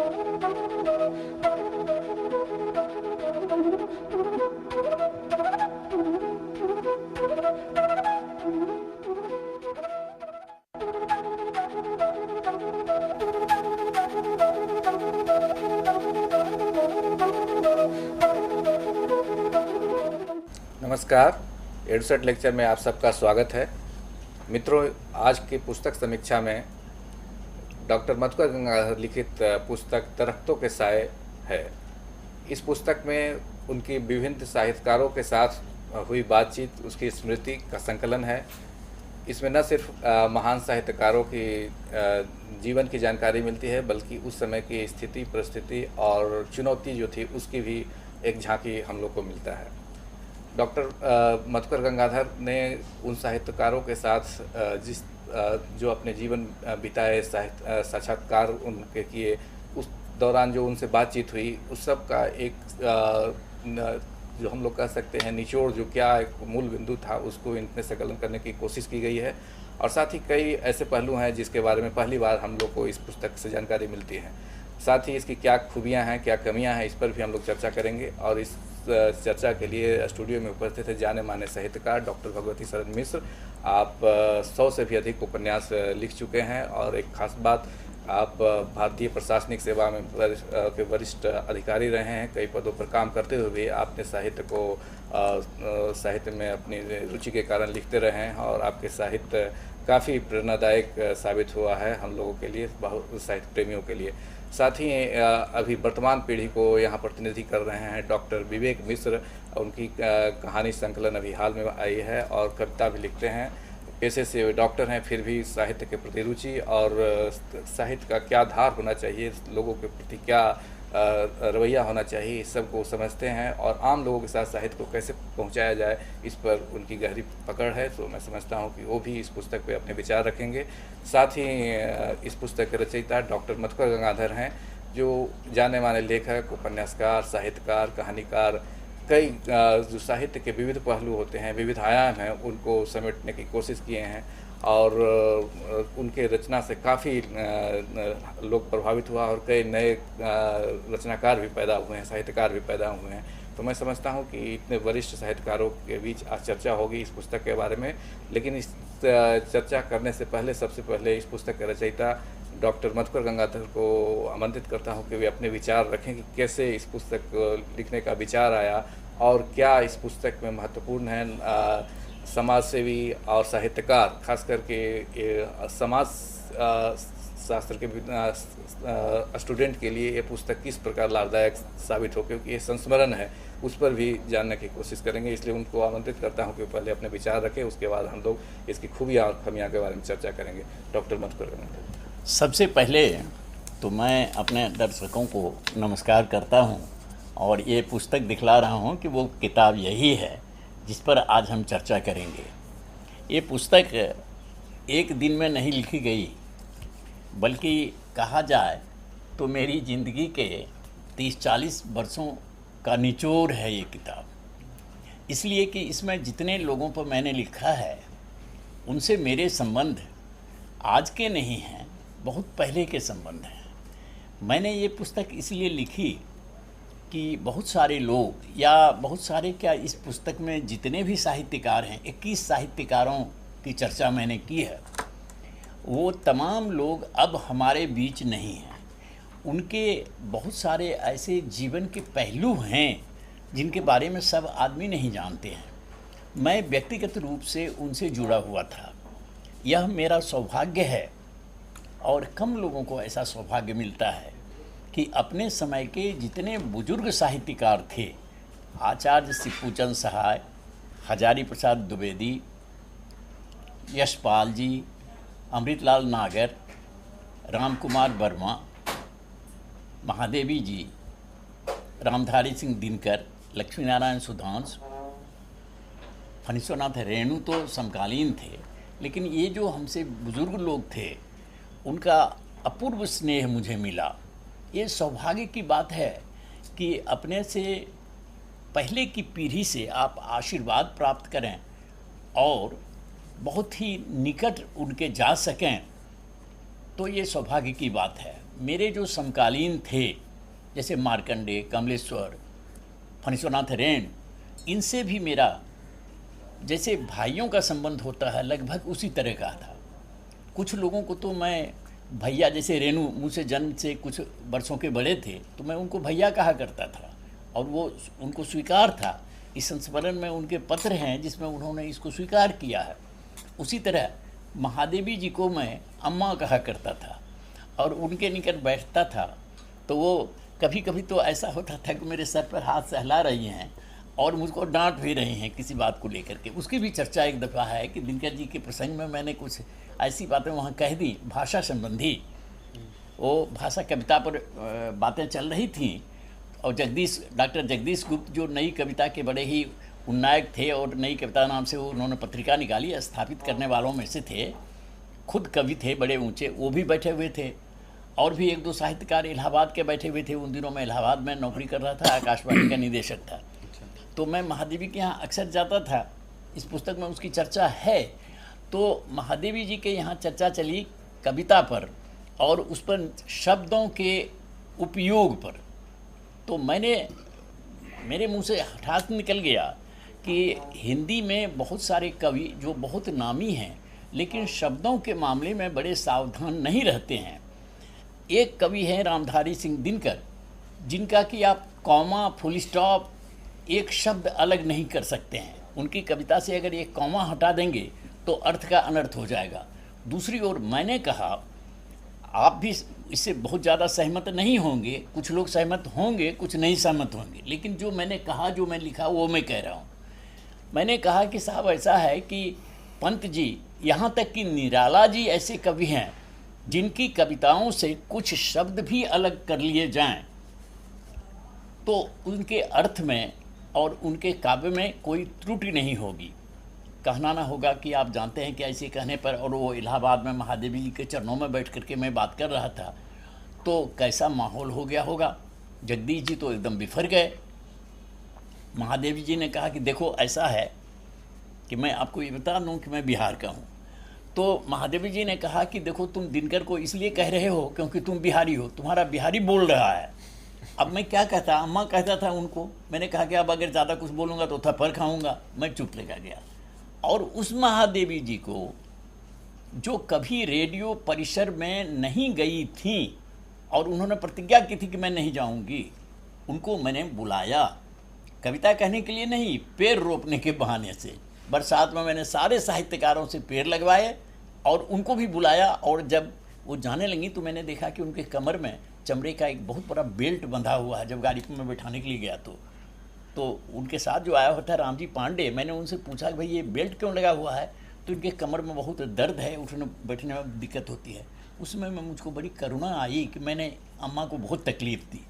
नमस्कार, EDUSAT lecture में आप सबका स्वागत है। मित्रों, आज की पुस्तक समीक्षा में डॉक्टर मधुकर गंगाधर लिखित पुस्तक दरख्तों के साए है। इस पुस्तक में उनकी विभिन्न साहित्यकारों के साथ हुई बातचीत, उसकी स्मृति का संकलन है। इसमें न सिर्फ महान साहित्यकारों की जीवन की जानकारी मिलती है, बल्कि उस समय की स्थिति, परिस्थिति और चुनौती जो थी उसकी भी एक झांकी हम लोग को मिलता है। डॉक्टर मधुकर गंगाधर ने उन साहित्यकारों के साथ जो अपने जीवन बिताए, साक्षात्कार उनके किए, उस दौरान जो उनसे बातचीत हुई, उस सब का एक जो हम लोग कह सकते हैं निचोड़, जो क्या एक मूल बिंदु था, उसको इनमें संकलन करने की कोशिश की गई है। और साथ ही कई ऐसे पहलू हैं जिसके बारे में पहली बार हम लोग को इस पुस्तक से जानकारी मिलती है। साथ ही इसकी क्या खूबियां हैं, क्या कमियां हैं, इस पर भी हम लोग चर्चा करेंगे। और इस चर्चा के लिए स्टूडियो में उपस्थित है जाने माने साहित्यकार डॉक्टर भगवती शरण मिश्र। आप 100 से भी अधिक उपन्यास लिख चुके हैं और एक खास बात, आप भारतीय प्रशासनिक सेवा में के वरिष्ठ अधिकारी रहे हैं। कई पदों पर काम करते हुए भी आपने साहित्य में अपनी रुचि के कारण लिखते रहे हैं और आपके साहित्य काफ़ी प्रेरणादायक साबित हुआ है हम लोगों के लिए, बहुत साहित्य प्रेमियों के लिए। साथ ही अभी वर्तमान पीढ़ी को यहाँ प्रतिनिधि कर रहे हैं डॉक्टर विवेक मिश्र। उनकी कहानी संकलन अभी हाल में आई है और कविता भी लिखते हैं। पेशे से वे डॉक्टर हैं, फिर भी साहित्य के प्रति रुचि और साहित्य का क्या धार होना चाहिए, लोगों के प्रति क्या रवैया होना चाहिए, इस सब को समझते हैं और आम लोगों के साथ साहित्य को कैसे पहुंचाया जाए, इस पर उनकी गहरी पकड़ है। तो मैं समझता हूं कि वो भी इस पुस्तक पे अपने विचार रखेंगे। साथ ही इस पुस्तक के रचयिता डॉक्टर मधुकर गंगाधर हैं, जो जाने माने लेखक, उपन्यासकार, साहित्यकार, कहानीकार, कई जो साहित्य के विविध पहलू होते हैं, विविध आयाम हैं, उनको समेटने की कोशिश किए हैं और उनके रचना से काफ़ी लोग प्रभावित हुआ और कई नए रचनाकार भी पैदा हुए हैं, साहित्यकार भी पैदा हुए हैं। तो मैं समझता हूं कि इतने वरिष्ठ साहित्यकारों के बीच आज चर्चा होगी इस पुस्तक के बारे में। लेकिन इस चर्चा करने से पहले सबसे पहले इस पुस्तक के रचयिता डॉक्टर मधुकर गंगाधर को आमंत्रित करता हूं कि वे अपने विचार रखें कि कैसे इस पुस्तक लिखने का विचार आया और क्या इस पुस्तक में महत्वपूर्ण है समाजसेवी और साहित्यकार, खास करके समाज शास्त्र के स्टूडेंट के लिए ये पुस्तक किस प्रकार लाभदायक साबित हो, क्योंकि ये संस्मरण है, उस पर भी जानने की कोशिश करेंगे। इसलिए उनको आमंत्रित करता हूं कि पहले अपने विचार रखें, उसके बाद हम लोग इसकी खूबियाँ और खामियाँ के बारे में चर्चा करेंगे। डॉक्टर मधुकर गंगाधर। सबसे पहले तो मैं अपने दर्शकों को नमस्कार करता हूं और ये पुस्तक दिखला रहा हूं कि वो किताब यही है जिस पर आज हम चर्चा करेंगे। ये पुस्तक एक दिन में नहीं लिखी गई, बल्कि कहा जाए तो मेरी ज़िंदगी के 30-40 वर्षों का निचोड़ है ये किताब। इसलिए कि इसमें जितने लोगों पर मैंने लिखा है उनसे मेरे संबंध आज के नहीं हैं, बहुत पहले के संबंध हैं। मैंने ये पुस्तक इसलिए लिखी कि बहुत सारे लोग, या बहुत सारे क्या, इस पुस्तक में जितने भी साहित्यकार हैं, 21 साहित्यकारों की चर्चा मैंने की है, वो तमाम लोग अब हमारे बीच नहीं हैं। उनके बहुत सारे ऐसे जीवन के पहलू हैं जिनके बारे में सब आदमी नहीं जानते हैं। मैं व्यक्तिगत रूप से उनसे जुड़ा हुआ था। यह मेरा सौभाग्य है और कम लोगों को ऐसा सौभाग्य मिलता है कि अपने समय के जितने बुजुर्ग साहित्यकार थे, आचार्य सिप्पूचंद सहाय, हजारी प्रसाद द्विवेदी, यशपाल जी, अमृतलाल नागर, राम कुमार वर्मा, महादेवी जी, रामधारी सिंह दिनकर, लक्ष्मी नारायण सुधांश, फणीश्वरनाथ रेणु तो समकालीन थे, लेकिन ये जो हमसे बुजुर्ग लोग थे उनका अपूर्व स्नेह मुझे मिला। ये सौभाग्य की बात है कि अपने से पहले की पीढ़ी से आप आशीर्वाद प्राप्त करें और बहुत ही निकट उनके जा सकें, तो ये सौभाग्य की बात है। मेरे जो समकालीन थे, जैसे मार्कंडे, कमलेश्वर, फणीश्वरनाथ रेण, इनसे भी मेरा जैसे भाइयों का संबंध होता है लगभग उसी तरह का था। कुछ लोगों को तो मैं भैया, जैसे रेणु मुझसे जन्म से कुछ वर्षों के बड़े थे तो मैं उनको भैया कहा करता था और वो उनको स्वीकार था। इस संस्मरण में उनके पत्र हैं जिसमें उन्होंने इसको स्वीकार किया है। उसी तरह महादेवी जी को मैं अम्मा कहा करता था और उनके निकट बैठता था तो वो कभी कभी तो ऐसा होता था कि मेरे सर पर हाथ सहला रही हैं और मुझको डांट भी रही हैं किसी बात को लेकर के। उसकी भी चर्चा एक दफ़ा है कि दिनकर जी के प्रसंग में मैंने कुछ ऐसी बातें वहाँ कह दी भाषा संबंधी। वो भाषा कविता पर बातें चल रही थीं और डॉक्टर जगदीश गुप्त जो नई कविता के बड़े ही उन्नायक थे और नई कविता नाम से वो उन्होंने पत्रिका निकाली, स्थापित करने वालों में से थे, खुद कवि थे बड़े ऊंचे, वो भी बैठे हुए थे और भी एक दो साहित्यकार इलाहाबाद के बैठे हुए थे। उन दिनों में इलाहाबाद में नौकरी कर रहा था, आकाशवाणी का निदेशक था। तो मैं महादेवी के यहाँ अक्सर जाता था, इस पुस्तक में उसकी चर्चा है। तो महादेवी जी के यहाँ चर्चा चली कविता पर और उस पर शब्दों के उपयोग पर। तो मेरे मुंह से हठात निकल गया कि हिंदी में बहुत सारे कवि जो बहुत नामी हैं लेकिन शब्दों के मामले में बड़े सावधान नहीं रहते हैं। एक कवि हैं रामधारी सिंह दिनकर, जिनका कि आप कॉमा, फुल स्टॉप, एक शब्द अलग नहीं कर सकते हैं। उनकी कविता से अगर एक कॉमा हटा देंगे तो अर्थ का अनर्थ हो जाएगा। दूसरी ओर मैंने कहा, आप भी इससे बहुत ज़्यादा सहमत नहीं होंगे, कुछ लोग सहमत होंगे, कुछ नहीं सहमत होंगे, लेकिन जो मैंने कहा, जो मैं लिखा, वो मैं कह रहा हूँ। मैंने कहा कि साहब ऐसा है कि पंत जी, यहाँ तक कि निराला जी ऐसे कवि हैं जिनकी कविताओं से कुछ शब्द भी अलग कर लिए जाएं तो उनके अर्थ में और उनके काव्य में कोई त्रुटि नहीं होगी। कहना ना होगा कि आप जानते हैं कि ऐसे कहने पर, और वो इलाहाबाद में महादेवी जी के चरणों में बैठ करके मैं बात कर रहा था तो कैसा माहौल हो गया होगा। जगदीश जी तो एकदम बिफर गए। महादेवी जी ने कहा कि देखो ऐसा है कि मैं आपको ये बता दूं कि मैं बिहार का हूँ। तो महादेवी जी ने कहा कि देखो तुम दिनकर को इसलिए कह रहे हो क्योंकि तुम बिहारी हो, तुम्हारा बिहारी बोल रहा है। अब मैं क्या कहता, अम्मा कहता था उनको, मैंने कहा कि अब अगर ज़्यादा कुछ बोलूँगा तो थप्पड़ खाऊँगा। मैं चुप लगा गया। और उस महादेवी जी को जो कभी रेडियो परिसर में नहीं गई थी और उन्होंने प्रतिज्ञा की थी कि मैं नहीं जाऊंगी, उनको मैंने बुलाया कविता कहने के लिए नहीं, पेड़ रोपने के बहाने से। बरसात में मैंने सारे साहित्यकारों से पेड़ लगवाए और उनको भी बुलाया। और जब वो जाने लगी तो मैंने देखा कि उनके कमर में चमड़े का एक बहुत बड़ा बेल्ट बंधा हुआ है। जब गाड़ी में बैठाने के लिए गया तो उनके साथ जो आया हुआ था रामजी पांडे, मैंने उनसे पूछा कि भाई ये बेल्ट क्यों लगा हुआ है? तो इनके कमर में बहुत दर्द है, उठने बैठने में दिक्कत होती है। उसमें मुझको बड़ी करुणा आई कि मैंने अम्मा को बहुत तकलीफ़ दी।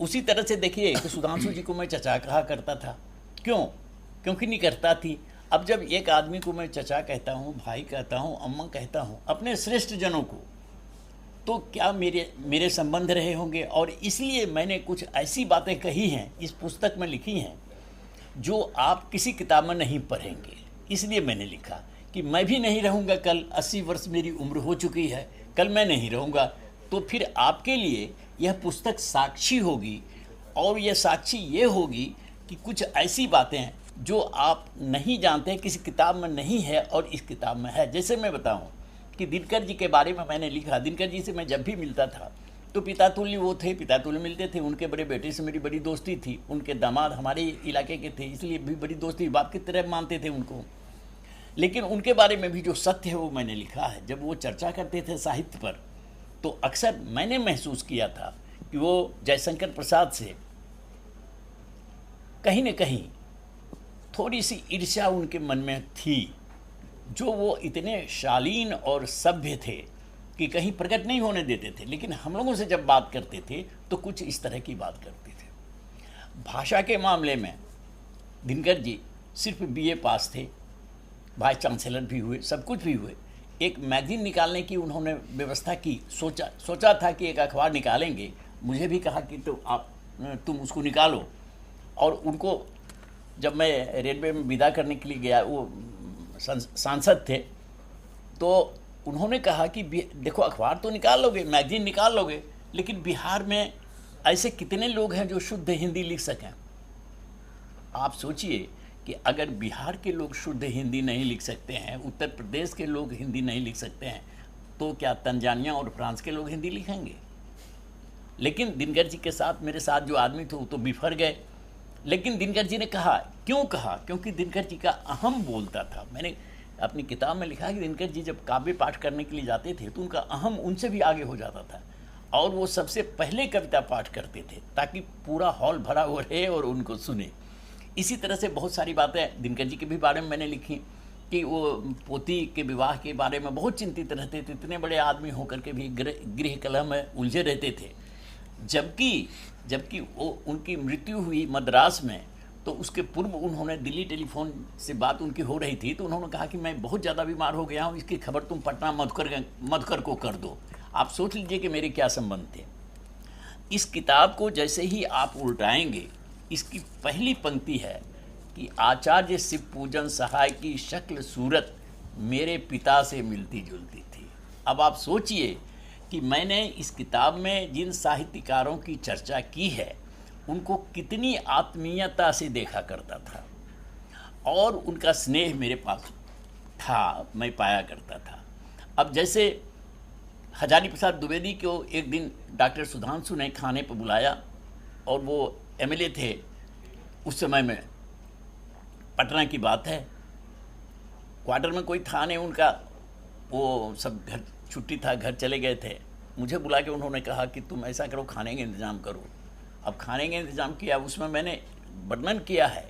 उसी तरह से देखिए कि सुधांशु जी को मैं चचा कहा करता था। क्यों? क्योंकि नहीं करता थी। अब जब एक आदमी को मैं चचा कहता हूँ, भाई कहता हूँ, अम्मा कहता हूँ, अपने श्रेष्ठ जनों को, तो क्या मेरे संबंध रहे होंगे। और इसलिए मैंने कुछ ऐसी बातें कही हैं, इस पुस्तक में लिखी हैं, जो आप किसी किताब में नहीं पढ़ेंगे। इसलिए मैंने लिखा कि मैं भी नहीं रहूँगा कल, 80 वर्ष मेरी उम्र हो चुकी है, कल मैं नहीं रहूँगा। तो फिर आपके लिए यह पुस्तक साक्षी होगी। और यह साक्षी ये होगी कि कुछ ऐसी बातें जो आप नहीं जानते, किसी किताब में नहीं है और इस किताब में है। जैसे मैं बताऊं कि दिनकर जी के बारे में मैंने लिखा। दिनकर जी से मैं जब भी मिलता था तो पिता तुल्य वो थे, पिता तुल्य मिलते थे। उनके बड़े बेटे से मेरी बड़ी दोस्ती थी, उनके दामाद हमारे इलाके के थे, इसलिए भी बड़ी दोस्ती, बाप की तरह मानते थे उनको। लेकिन उनके बारे में भी जो सत्य है वो मैंने लिखा है। जब वो चर्चा करते थे साहित्य पर तो अक्सर मैंने महसूस किया था कि वो जयशंकर प्रसाद से कहीं न कहीं थोड़ी सी ईर्ष्या उनके मन में थी, जो वो इतने शालीन और सभ्य थे कि कहीं प्रकट नहीं होने देते थे। लेकिन हम लोगों से जब बात करते थे तो कुछ इस तरह की बात करते थे। भाषा के मामले में दिनकर जी सिर्फ बीए पास थे, वाइस चांसलर भी हुए, सब कुछ भी हुए। एक मैगजीन निकालने की उन्होंने व्यवस्था की, सोचा था कि एक अखबार निकालेंगे। मुझे भी कहा कि तो तुम उसको निकालो। और उनको जब मैं रेलवे में विदा करने के लिए गया, वो सांसद थे, तो उन्होंने कहा कि देखो अखबार तो निकाल लोगे, मैगजीन निकाल लोगे, लेकिन बिहार में ऐसे कितने लोग हैं जो शुद्ध हिंदी लिख सकें? आप सोचिए कि अगर बिहार के लोग शुद्ध हिंदी नहीं लिख सकते हैं, उत्तर प्रदेश के लोग हिंदी नहीं लिख सकते हैं, तो क्या तंजानिया और फ्रांस के लोग हिंदी लिखेंगे? लेकिन दिनकर जी के साथ मेरे साथ जो आदमी थे वो तो बिफर गए। लेकिन दिनकर जी ने कहा, क्यों कहा? क्योंकि दिनकर जी का अहम बोलता था। मैंने अपनी किताब में लिखा कि दिनकर जी जब काव्य पाठ करने के लिए जाते थे तो उनका अहम उनसे भी आगे हो जाता था और वो सबसे पहले कविता पाठ करते थे ताकि पूरा हॉल भरा हुआ रहे और उनको सुने। इसी तरह से बहुत सारी बातें दिनकर जी के भी बारे में मैंने लिखी कि वो पोती के विवाह के बारे में बहुत चिंतित रहते थे, इतने बड़े आदमी होकर के भी गृह कलह में उलझे रहते थे। जबकि वो उनकी मृत्यु हुई मद्रास में, तो उसके पूर्व उन्होंने दिल्ली टेलीफोन से बात उनकी हो रही थी, तो उन्होंने कहा कि मैं बहुत ज़्यादा बीमार हो गया हूँ, इसकी खबर तुम पटना मधुकर को कर दो। आप सोच लीजिए कि मेरे क्या संबंध थे। इस किताब को जैसे ही आप उल्टाएंगे, इसकी पहली पंक्ति है कि आचार्य शिव पूजन सहाय की शक्ल सूरत मेरे पिता से मिलती जुलती थी। अब आप सोचिए कि मैंने इस किताब में जिन साहित्यकारों की चर्चा की है उनको कितनी आत्मीयता से देखा करता था और उनका स्नेह मेरे पास था, मैं पाया करता था। अब जैसे हजारी प्रसाद द्विवेदी को एक दिन डॉक्टर सुधांशु ने खाने पर बुलाया और वो एमएलए थे उस समय में, पटना की बात है, क्वार्टर में कोई था नहीं उनका, वो सब घर छुट्टी था, घर चले गए थे। मुझे बुला के उन्होंने कहा कि तुम ऐसा करो, खाने का इंतज़ाम करो। अब खाने का इंतज़ाम किया, उसमें मैंने वर्णन किया है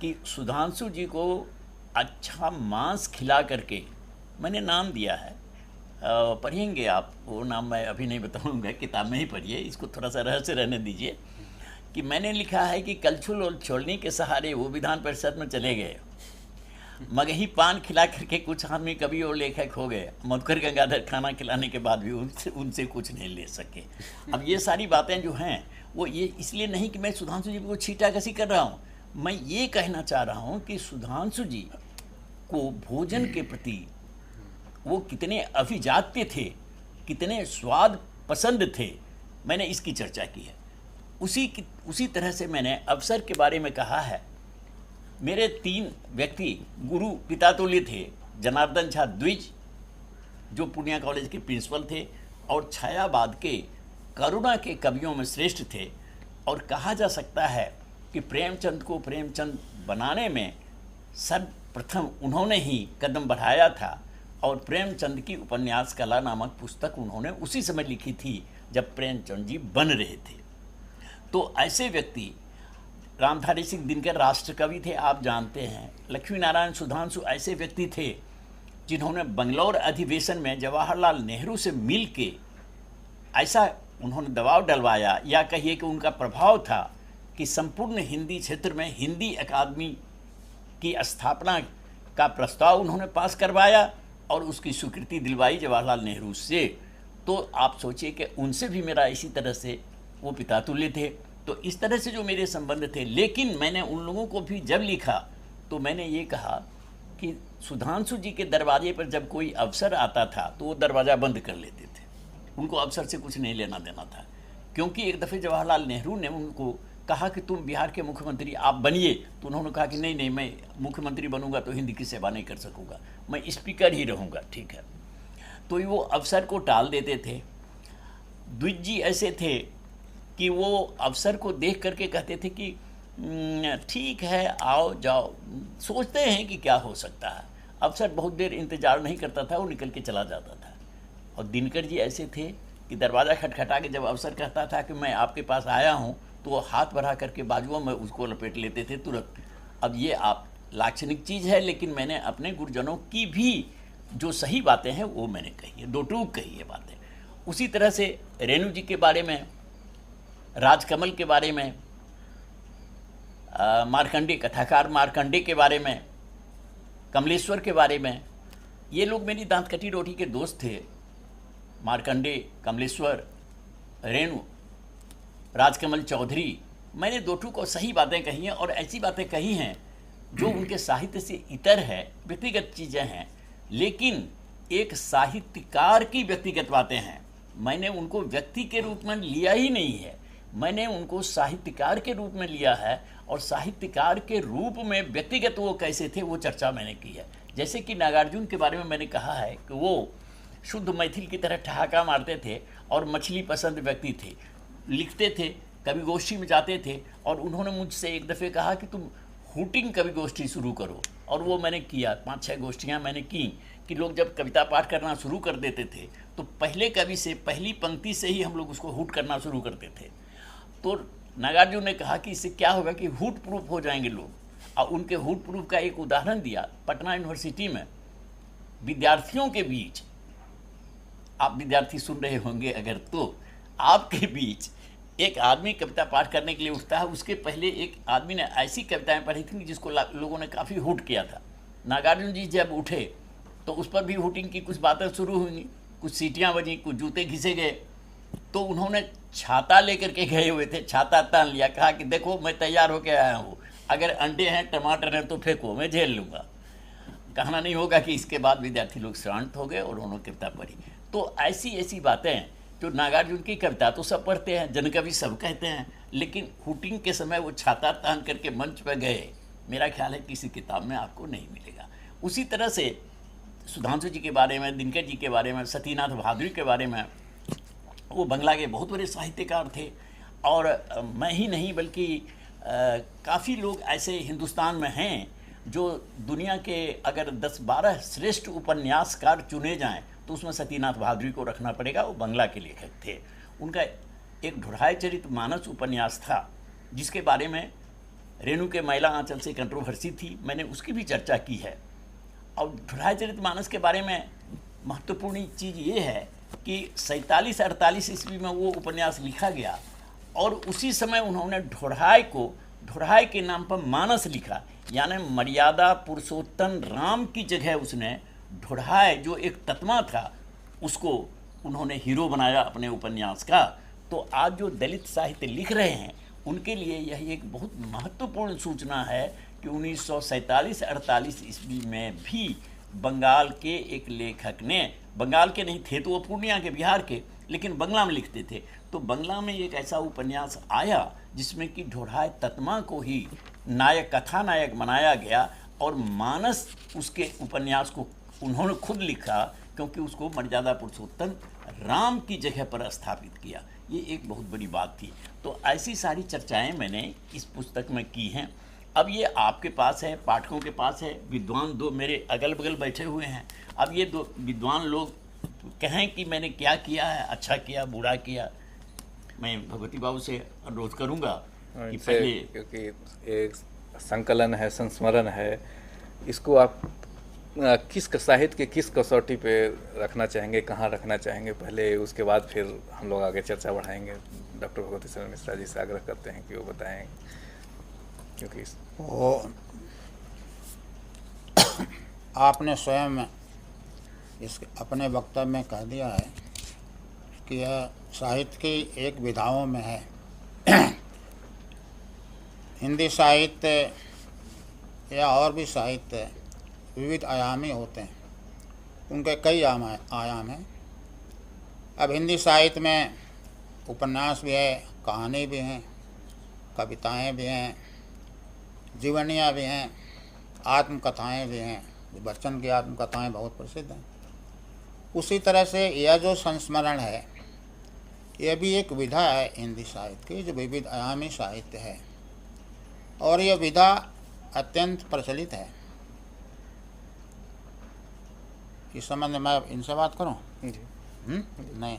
कि सुधांशु जी को अच्छा मांस खिला करके, मैंने नाम दिया है, पढ़ेंगे आप, वो नाम मैं अभी नहीं बताऊंगा, किताब में ही पढ़िए, इसको थोड़ा सा रहस्य रहने दीजिए, कि मैंने लिखा है कि कलछुल और छोलनी के सहारे वो विधान परिषद में चले गए, मगही पान खिला करके कुछ आदमी कवि और लेखक हो गए, मधुकर गंगाधर खाना खिलाने के बाद भी उनसे कुछ नहीं ले सके। अब ये सारी बातें जो हैं वो ये इसलिए नहीं कि मैं सुधांशु जी को छीटा कसी कर रहा हूँ, मैं ये कहना चाह रहा हूँ कि सुधांशु जी को भोजन के प्रति वो कितने अभिजात्य थे, कितने स्वाद पसंद थे, मैंने इसकी चर्चा की है। उसी तरह से मैंने अवसर के बारे में कहा है। मेरे 3 व्यक्ति गुरु पिता तुल्य थे, जनार्दन झा द्विज जो पूर्णिया कॉलेज के प्रिंसिपल थे और छायावाद के करुणा के कवियों में श्रेष्ठ थे, और कहा जा सकता है कि प्रेमचंद को प्रेमचंद बनाने में सर्वप्रथम उन्होंने ही कदम बढ़ाया था और प्रेमचंद की उपन्यास कला नामक पुस्तक उन्होंने उसी समय लिखी थी जब प्रेमचंद जी बन रहे थे। तो ऐसे व्यक्ति, रामधारी सिंह दिनकर राष्ट्र कवि थे, आप जानते हैं। लक्ष्मी नारायण सुधांशु ऐसे व्यक्ति थे जिन्होंने बंगलौर अधिवेशन में जवाहरलाल नेहरू से मिल के ऐसा उन्होंने दबाव डलवाया, या कहिए कि उनका प्रभाव था कि संपूर्ण हिंदी क्षेत्र में हिंदी अकादमी की स्थापना का प्रस्ताव उन्होंने पास करवाया और उसकी स्वीकृति दिलवाई जवाहरलाल नेहरू से। तो आप सोचिए कि उनसे भी मेरा इसी तरह से वो पिता तुल्य थे। तो इस तरह से जो मेरे संबंध थे, लेकिन मैंने उन लोगों को भी जब लिखा तो मैंने ये कहा कि सुधांशु जी के दरवाजे पर जब कोई अफसर आता था तो वो दरवाज़ा बंद कर लेते थे, उनको अफसर से कुछ नहीं लेना देना था। क्योंकि एक दफ़े जवाहरलाल नेहरू ने उनको कहा कि तुम बिहार के मुख्यमंत्री आप बनिए, तो उन्होंने कहा कि नहीं, मैं मुख्यमंत्री बनूंगा तो हिंदी की सेवा नहीं कर सकूँगा, मैं स्पीकर ही रहूँगा। ठीक है, तो वो अफसर को टाल देते थे। द्विज जी ऐसे थे कि वो अफसर को देख करके कहते थे कि ठीक है, आओ जाओ, सोचते हैं कि क्या हो सकता है। अफसर बहुत देर इंतज़ार नहीं करता था, वो निकल के चला जाता था। और दिनकर जी ऐसे थे कि दरवाज़ा खटखटा के जब अफसर कहता था कि मैं आपके पास आया हूँ, तो वो हाथ बढ़ा करके बाजुओं में उसको लपेट लेते थे तुरंत। अब ये आप लाक्षणिक चीज़ है, लेकिन मैंने अपने गुरुजनों की भी जो सही बातें हैं वो मैंने कही है, 2 टूक कही है बातें। उसी तरह से रेणु जी के बारे में, राजकमल के बारे में, मार्कंडे कथाकार मार्कंडे के बारे में, कमलेश्वर के बारे में, ये लोग मेरी दांत कटी रोटी के दोस्त थे। मार्कंडे, कमलेश्वर, रेणु, राजकमल चौधरी, मैंने 2 टूक को सही बातें कही हैं और ऐसी बातें कही हैं जो उनके साहित्य से इतर है, व्यक्तिगत चीज़ें हैं, लेकिन एक साहित्यकार की व्यक्तिगत बातें हैं मैंने उनको व्यक्ति के रूप में लिया ही नहीं है, मैंने उनको साहित्यकार के रूप में लिया है। और साहित्यकार के रूप में व्यक्तिगत वो कैसे थे वो चर्चा मैंने की है। जैसे कि नागार्जुन के बारे में मैंने कहा है कि वो शुद्ध मैथिल की तरह ठहाका मारते थे और मछली पसंद व्यक्ति थे, लिखते थे, कवि गोष्ठी में जाते थे। और उन्होंने मुझसे एक दफ़े कहा कि तुम हूटिंग कवि गोष्ठी शुरू करो, और वो मैंने किया। 5-6 गोष्ठियाँ मैंने की कि लोग जब कविता पाठ करना शुरू कर देते थे तो पहले कवि से, पहली पंक्ति से ही हम लोग उसको हूट करना शुरू करते थे। तो नागार्जुन ने कहा कि इससे क्या होगा कि हूट प्रूफ हो जाएंगे लोग, और उनके हूट प्रूफ का एक उदाहरण दिया। पटना यूनिवर्सिटी में विद्यार्थियों के बीच, आप विद्यार्थी सुन रहे होंगे अगर, तो आपके बीच एक आदमी कविता पाठ करने के लिए उठता है, उसके पहले एक आदमी ने ऐसी कविताएं पढ़ी थी जिसको लोगों ने काफ़ी हूट किया था। नागार्जुन जी जब उठे तो उस पर भी हूटिंग की कुछ बातें शुरू हुई, कुछ सीटियां बजी, कुछ जूते घिसे गए। तो उन्होंने छाता लेकर के गए हुए थे, छाता तान लिया, कहा कि देखो मैं तैयार होकर आया हूँ, अगर अंडे हैं टमाटर हैं तो फेंको, मैं झेल लूँगा। कहना नहीं होगा कि इसके बाद विद्यार्थी लोग शांत हो गए और उन्होंने कविता पढ़ी। तो ऐसी ऐसी बातें जो नागार्जुन की कविता तो सब पढ़ते हैं, जनकवि सब कहते हैं, लेकिन हूटिंग के समय वो छाता तान करके मंच पर गए, मेरा ख्याल है किसी किताब में आपको नहीं मिलेगा। उसी तरह से सुधांशु जी के बारे में, दिनकर जी के बारे में, सतीनाथ भादुरी के बारे में, वो बंगला के बहुत बड़े साहित्यकार थे। और मैं ही नहीं बल्कि काफ़ी लोग ऐसे हिंदुस्तान में हैं जो दुनिया के अगर 10-12 श्रेष्ठ उपन्यासकार चुने जाएं तो उसमें सतीनाथ भादुरी को रखना पड़ेगा। वो बंगला के लेखक थे। उनका एक ढुढ़ाईचरितमानस उपन्यास था जिसके बारे में रेणु के मैला आंचल से कंट्रोवर्सी थी, मैंने उसकी भी चर्चा की है। और ढुढ़ाईचरितमानस के बारे में महत्वपूर्ण चीज़ ये है कि 47-48 ईस्वी में वो उपन्यास लिखा गया और उसी समय उन्होंने ढोढ़ाई के नाम पर मानस लिखा, यानी मर्यादा पुरुषोत्तम राम की जगह उसने ढोढ़ाई जो एक तत्मा था उसको उन्होंने हीरो बनाया अपने उपन्यास का। तो आज जो दलित साहित्य लिख रहे हैं उनके लिए यह एक बहुत महत्वपूर्ण सूचना है कि 1947-48 ईस्वी में भी बंगाल के एक लेखक ने, बंगाल के नहीं थे तो वो पूर्णिया के, बिहार के, लेकिन बंगला में लिखते थे। तो बंगला में एक ऐसा उपन्यास आया जिसमें कि ढोढ़ाई तत्मा को ही नायक, कथानायक बनाया गया और मानस उसके उपन्यास को उन्होंने खुद लिखा क्योंकि उसको मर्यादा पुरुषोत्तम राम की जगह पर स्थापित किया। ये एक बहुत बड़ी बात थी। तो ऐसी सारी चर्चाएं मैंने इस पुस्तक में की हैं। अब ये आपके पास है, पाठकों के पास है, विद्वान दो मेरे अगल बगल बैठे हुए हैं। अब ये दो विद्वान लोग कहें कि मैंने क्या किया है, अच्छा किया, बुरा किया। मैं भगवती बाबू से अनुरोध करूंगा कि पहले, क्योंकि एक संकलन है, संस्मरण है, इसको आप किस साहित्य के किस कसौटी पे रखना चाहेंगे, कहाँ रखना चाहेंगे पहले, उसके बाद फिर हम लोग आगे चर्चा बढ़ाएंगे। डॉक्टर भगवती शरण मिश्रा जी से आग्रह करते हैं कि वो बताएं, क्योंकि वो आपने स्वयं इस अपने वक्तव्य में कह दिया है कि यह साहित्य की एक विधाओं में है। हिंदी साहित्य या और भी साहित्य विविध आयामी होते हैं, उनके कई आयाम हैं। अब हिंदी साहित्य में उपन्यास भी है, कहानी भी हैं, कविताएं भी हैं, जीवनियाँ भी हैं, आत्मकथाएं भी हैं। बच्चन की आत्मकथाएं बहुत प्रसिद्ध हैं। उसी तरह से यह जो संस्मरण है यह भी एक विधा है हिंदी साहित्य की, जो विविध आयामी साहित्य है और यह विधा अत्यंत प्रचलित है। इस संबंध में मैं इनसे बात करूं? नहीं,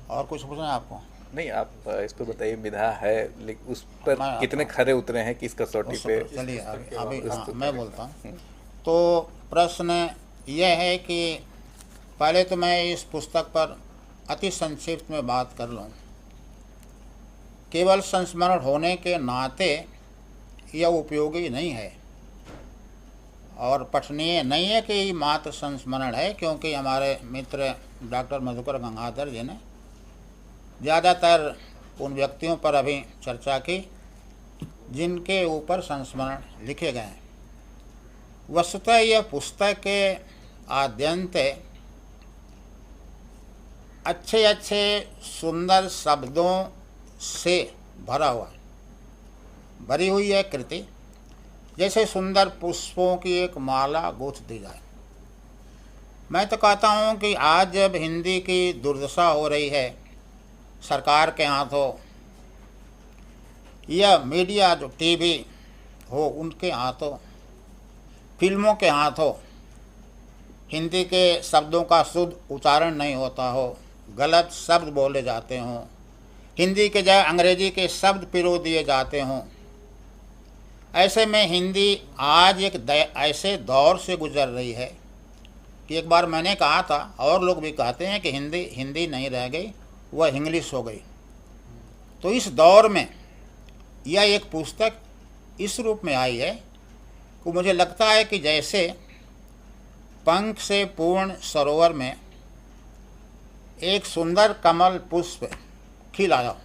और कुछ पूछना है आपको? नहीं, आप इस पर बताइए, विधा है लेकिन उस पर कितने खरे उतरे हैं, किस कसौटी पे? चलिए अभी मैं बोलता हूँ। तो प्रश्न यह है कि पहले तो मैं इस पुस्तक पर अति संक्षिप्त में बात कर लूँ। केवल संस्मरण होने के नाते यह उपयोगी नहीं है और पठनीय नहीं है कि मात्र संस्मरण है, क्योंकि हमारे मित्र डॉक्टर मधुकर गंगाधर जी ने ज़्यादातर उन व्यक्तियों पर अभी चर्चा की जिनके ऊपर संस्मरण लिखे गए हैं। वस्तुतः यह पुस्तक के आद्यंत अच्छे अच्छे सुंदर शब्दों से भरी हुई है कृति, जैसे सुंदर पुष्पों की एक माला गूंथ दी जाए। मैं तो कहता हूँ कि आज जब हिंदी की दुर्दशा हो रही है सरकार के हाथों या मीडिया जो टीवी हो उनके हाथों, फिल्मों के हाथों, हिंदी के शब्दों का शुद्ध उच्चारण नहीं होता हो, गलत शब्द बोले जाते हों, हिंदी के जगह अंग्रेजी के शब्द पिरो दिए जाते हों, ऐसे में हिंदी आज एक ऐसे दौर से गुजर रही है कि एक बार मैंने कहा था और लोग भी कहते हैं कि हिंदी नहीं रह गई, वह इंग्लिश हो गई। तो इस दौर में यह एक पुस्तक इस रूप में आई है कि मुझे लगता है कि जैसे पंख से पूर्ण सरोवर में एक सुंदर कमल पुष्प खिल आया,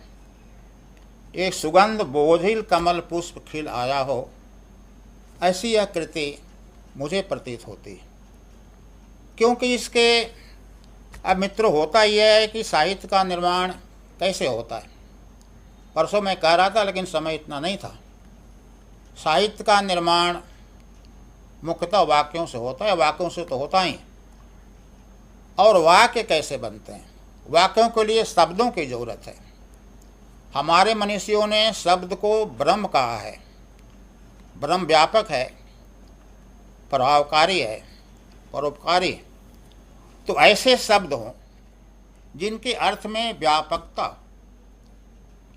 एक सुगंध बोझिल कमल पुष्प खिल आया हो, ऐसी यह कृति मुझे प्रतीत होती है। क्योंकि इसके अब मित्र होता ही है कि साहित्य का निर्माण कैसे होता है। परसों मैं कह रहा था लेकिन समय इतना नहीं था। साहित्य का निर्माण मुख्यतः वाक्यों से होता है, वाक्यों से तो होता ही। और वाक्य कैसे बनते हैं? वाक्यों के लिए शब्दों की जरूरत है। हमारे मनीषियों ने शब्द को ब्रह्म कहा है। ब्रह्म व्यापक है, प्रभावकारी है, परोपकारी है। तो ऐसे शब्द हों जिनके अर्थ में व्यापकता,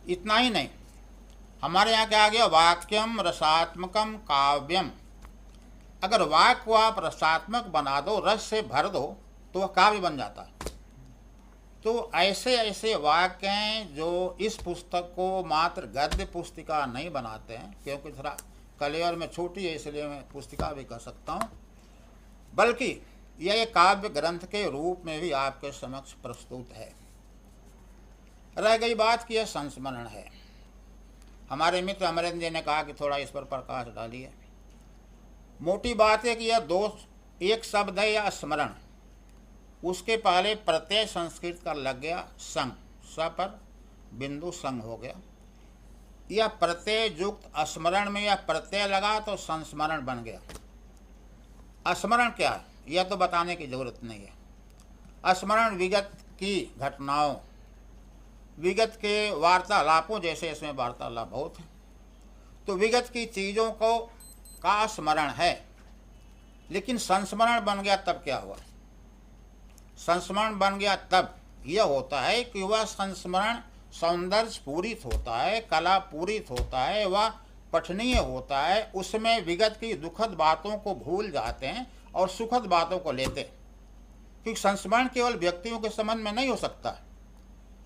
इतना ही नहीं, हमारे यहाँ क्या आ गया, वाक्यम रसात्मकम काव्यम। अगर वाक्य को आप रसात्मक बना दो, रस से भर दो, तो वह काव्य बन जाता है। तो ऐसे ऐसे वाक्य हैं जो इस पुस्तक को मात्र गद्य पुस्तिका नहीं बनाते हैं, क्योंकि थोड़ा कलेवर में छोटी है इसलिए मैं पुस्तिका भी कह सकता हूँ, बल्कि यह एक काव्य ग्रंथ के रूप में भी आपके समक्ष प्रस्तुत है। रह गई बात कि यह संस्मरण है। हमारे मित्र अमरेंद्र जी ने कहा कि थोड़ा इस पर प्रकाश डालिए। मोटी बात है कि यह एक शब्द है या स्मरण, उसके पहले प्रत्यय संस्कृत का लग गया संग, स पर बिंदु संग हो गया। यह प्रत्यय युक्त स्मरण में यह प्रत्यय लगा तो संस्मरण बन गया। स्मरण क्या है यह तो बताने की जरूरत नहीं है। स्मरण विगत की घटनाओं, विगत के वार्तालापों, जैसे इसमें वार्तालाप बहुत है, तो विगत की चीज़ों को का स्मरण है। लेकिन संस्मरण बन गया तब क्या हुआ? संस्मरण बन गया तब यह होता है कि वह संस्मरण सौंदर्य पूरित होता है, कला पूरित होता है, वह पठनीय होता है। उसमें विगत की दुखद बातों को भूल जाते हैं और सुखद बातों को लेते हैं। क्योंकि संस्मरण केवल व्यक्तियों के संबंध में नहीं हो सकता,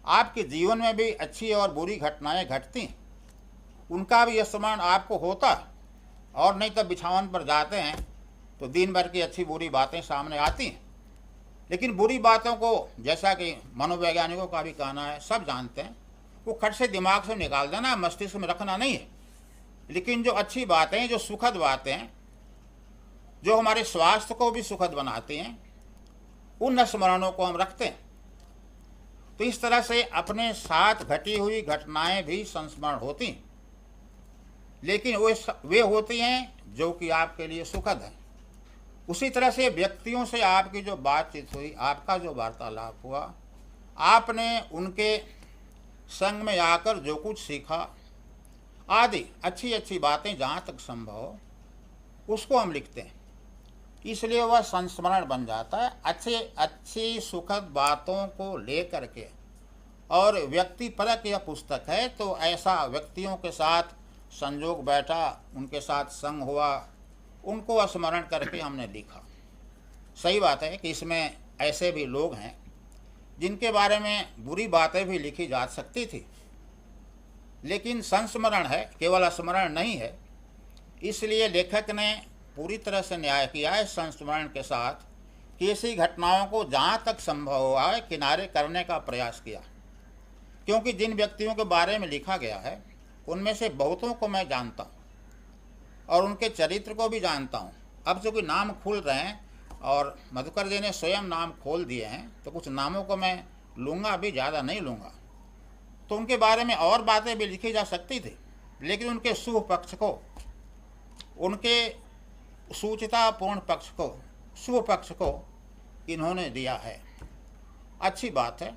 आपके जीवन में भी अच्छी और बुरी घटनाएं घटती हैं, उनका भी स्मरण आपको होता है। और नहीं तो बिछावन पर जाते हैं तो दिन भर की अच्छी बुरी बातें सामने आती हैं, लेकिन बुरी बातों को, जैसा कि मनोवैज्ञानिकों का भी कहना है, सब जानते हैं, वो खट से दिमाग से निकाल देना, मस्तिष्क में रखना नहीं है। लेकिन जो अच्छी बातें, जो सुखद बातें, जो हमारे स्वास्थ्य को भी सुखद बनाती हैं, उन स्मरणों को हम रखते हैं। तो इस तरह से अपने साथ घटी हुई घटनाएं भी संस्मरण होती हैं, लेकिन वे होती हैं जो कि आपके लिए सुखद हैं। उसी तरह से व्यक्तियों से आपकी जो बातचीत हुई, आपका जो वार्तालाप हुआ, आपने उनके संग में आकर जो कुछ सीखा आदि अच्छी अच्छी बातें जहाँ तक संभव हो उसको हम लिखते हैं। इसलिए वह संस्मरण बन जाता है। अच्छी सुखद बातों को लेकर के, और व्यक्तिपरक यह पुस्तक है, तो ऐसा व्यक्तियों के साथ संजोग बैठा, उनके साथ संग हुआ, उनको स्मरण करके हमने लिखा। सही बात है कि इसमें ऐसे भी लोग हैं जिनके बारे में बुरी बातें भी लिखी जा सकती थी, लेकिन संस्मरण है, केवल स्मरण नहीं है। इसलिए लेखक ने पूरी तरह से न्याय किया है संस्मरण के साथ कि ऐसी घटनाओं को जहाँ तक संभव हुआ है किनारे करने का प्रयास किया। क्योंकि जिन व्यक्तियों के बारे में लिखा गया है उनमें से बहुतों को मैं जानता हूँ और उनके चरित्र को भी जानता हूँ। अब चूँकि नाम खुल रहे हैं और मधुकर जी ने स्वयं नाम खोल दिए हैं, तो कुछ नामों को मैं लूँगा, अभी ज़्यादा नहीं लूँगा। तो उनके बारे में और बातें भी लिखी जा सकती थी, लेकिन उनके शुभ पक्ष को, उनके सूचितापूर्ण पक्ष को, शुभ पक्ष को इन्होंने दिया है। अच्छी बात है।